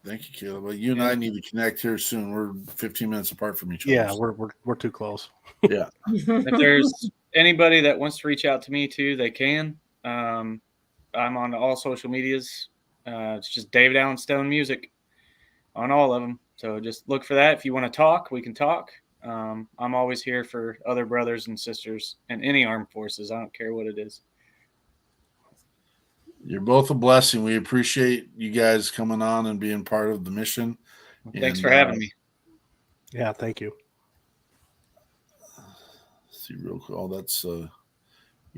thank you, Caleb. Well, you and I need to connect here soon. We're 15 minutes apart from each other. Yeah, we're too close. Yeah. If there's anybody that wants to reach out to me too, they can. I'm on all social medias. It's just David Allen Stone Music on all of them. So just look for that. If you want to talk, we can talk. I'm always here for other brothers and sisters and any armed forces. I don't care what it is. You're both a blessing. We appreciate you guys coming on and being part of the mission. Thanks for having me. Yeah, thank you. See real quick. Oh, that's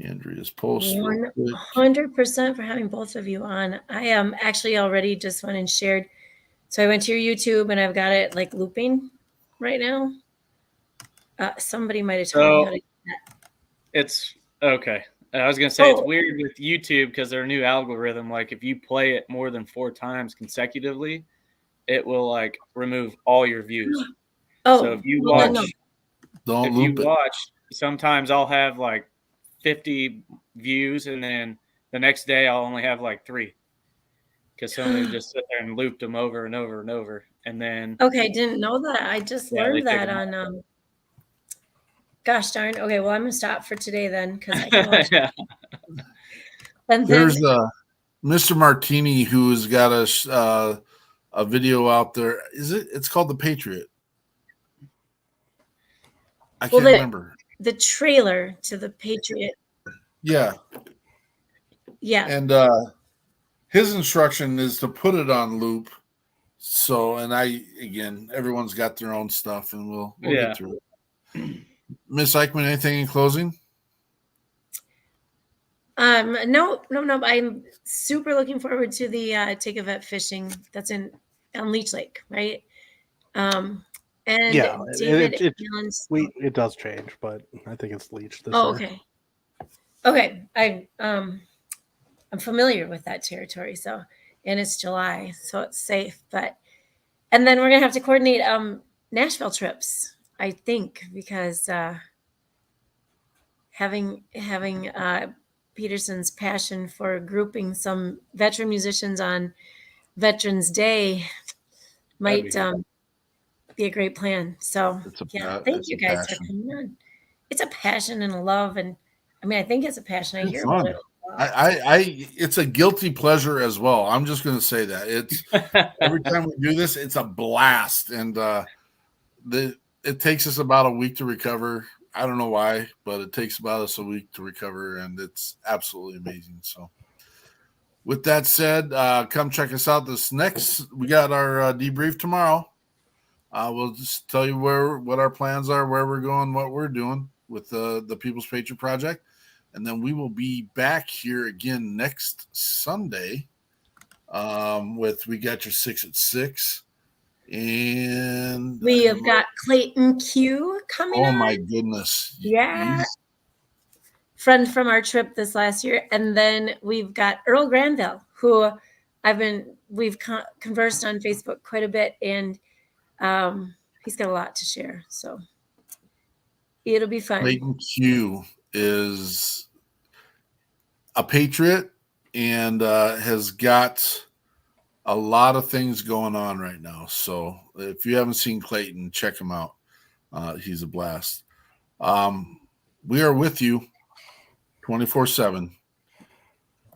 Andrea's post. 100% for having both of you on. I am actually already just went and shared. So I went to your YouTube and I've got it looping right now. Somebody might have told me how to do that. It's okay. I was going to say it's weird with YouTube because their new algorithm, if you play it more than 4 times consecutively, it will remove all your views. So if you watch, sometimes I'll have 50 views and then the next day I'll only have 3 because somebody just sit there and looped them over and over and over. And then didn't know that. I just learned that on Gosh darn. Okay, well, I'm gonna stop for today then because I can watch. Yeah. And then, There's Mr. Martini who's got a video out there. It's called The Patriot. I can't remember. the trailer to the Patriot. Yeah. Yeah. And his instruction is to put it on loop. So, and everyone's got their own stuff, and we'll get through it. Miss Eichmann, anything in closing? No. I'm super looking forward to the Take a Vet fishing that's on Leech Lake, right? And Yeah, David it does change, but I think it's Leech this year. Okay. I'm familiar with that territory, so, and it's July, so it's safe. And then we're gonna have to coordinate Nashville trips, I think, because having Peterson's passion for grouping some veteran musicians on Veterans Day might be a great plan. So thank you guys for coming on. It's a passion and a love, and I mean, I think it's a passion. I hear about it. It's a guilty pleasure as well. I'm just going to say that it's every time we do this, it's a blast, and it takes us about a week to recover. I don't know why, but it takes about us a week to recover, and it's absolutely amazing. So, with that said, come check us out. We got our debrief tomorrow. We'll just tell you what our plans are, where we're going, what we're doing with the People's Patriot Project. And then we will be back here again next Sunday with We Got Your 6 at 6. And we have got Clayton Q coming on. My goodness. Yeah. Friend from our trip this last year. And then we've got Earl Granville, who we've conversed on Facebook quite a bit, and he's got a lot to share. So it'll be fun. Clayton Q is a patriot and has got a lot of things going on right now. So if you haven't seen Clayton, check him out. He's a blast. We are with you 24/7.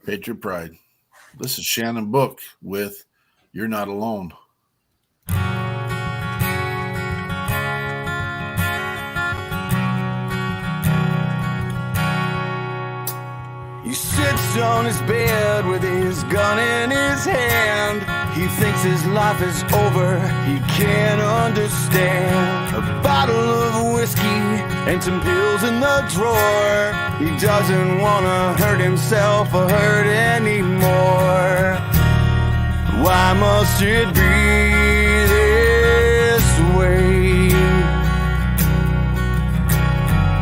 Patriot Pride. This is Shannon Book with You're Not Alone. He sits on his bed with his gun in his hand. He thinks his life is over, he can't understand. A bottle of whiskey and some pills in the drawer. He doesn't want to hurt himself or hurt anymore. Why must it be this way?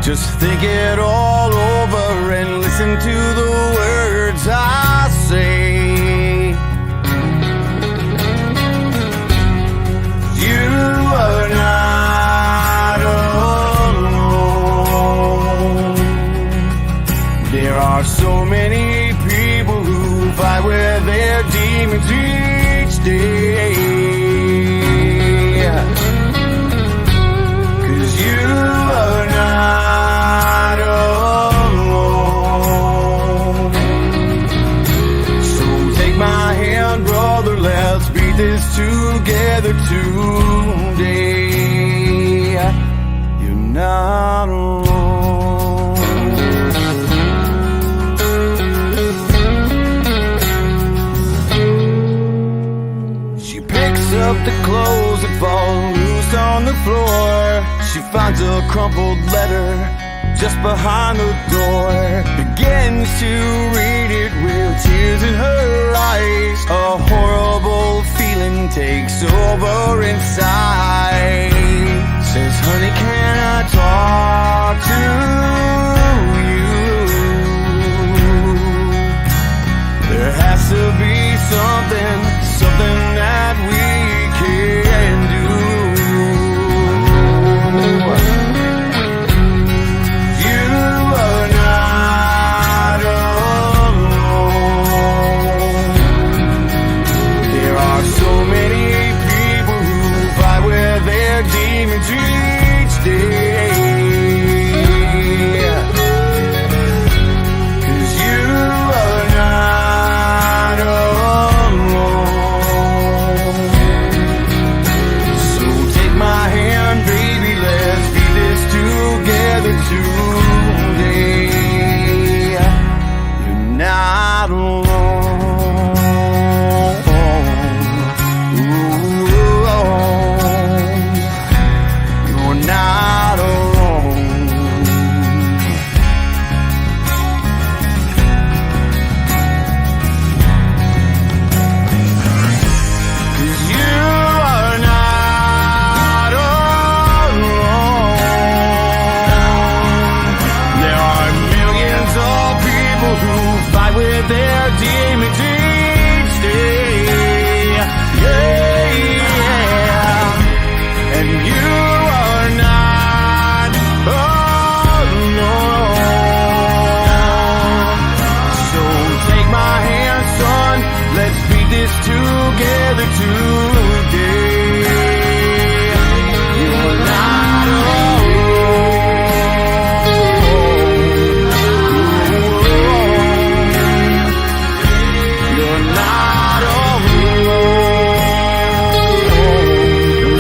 Just think it all over and listen to the words I say. You are not alone. There are so many people who fight with their demons each day. 'Cause you are not alone. So take my hand, brother, let's beat this together today. You're not alone. She picks up the clothes that fall loose on the floor. She finds a crumpled letter just behind the door. Begins to read it with tears in her eyes. A horrible feeling takes over inside. Says, honey, can I talk to you? There has to be something that we can do. You are not alone. us together today. You're not alone. You're not alone.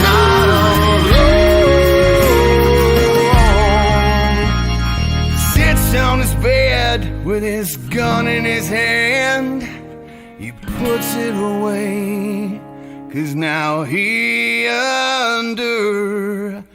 Not alone. Sits on his bed with his gun in his hand. He puts it away, 'cause now he understands.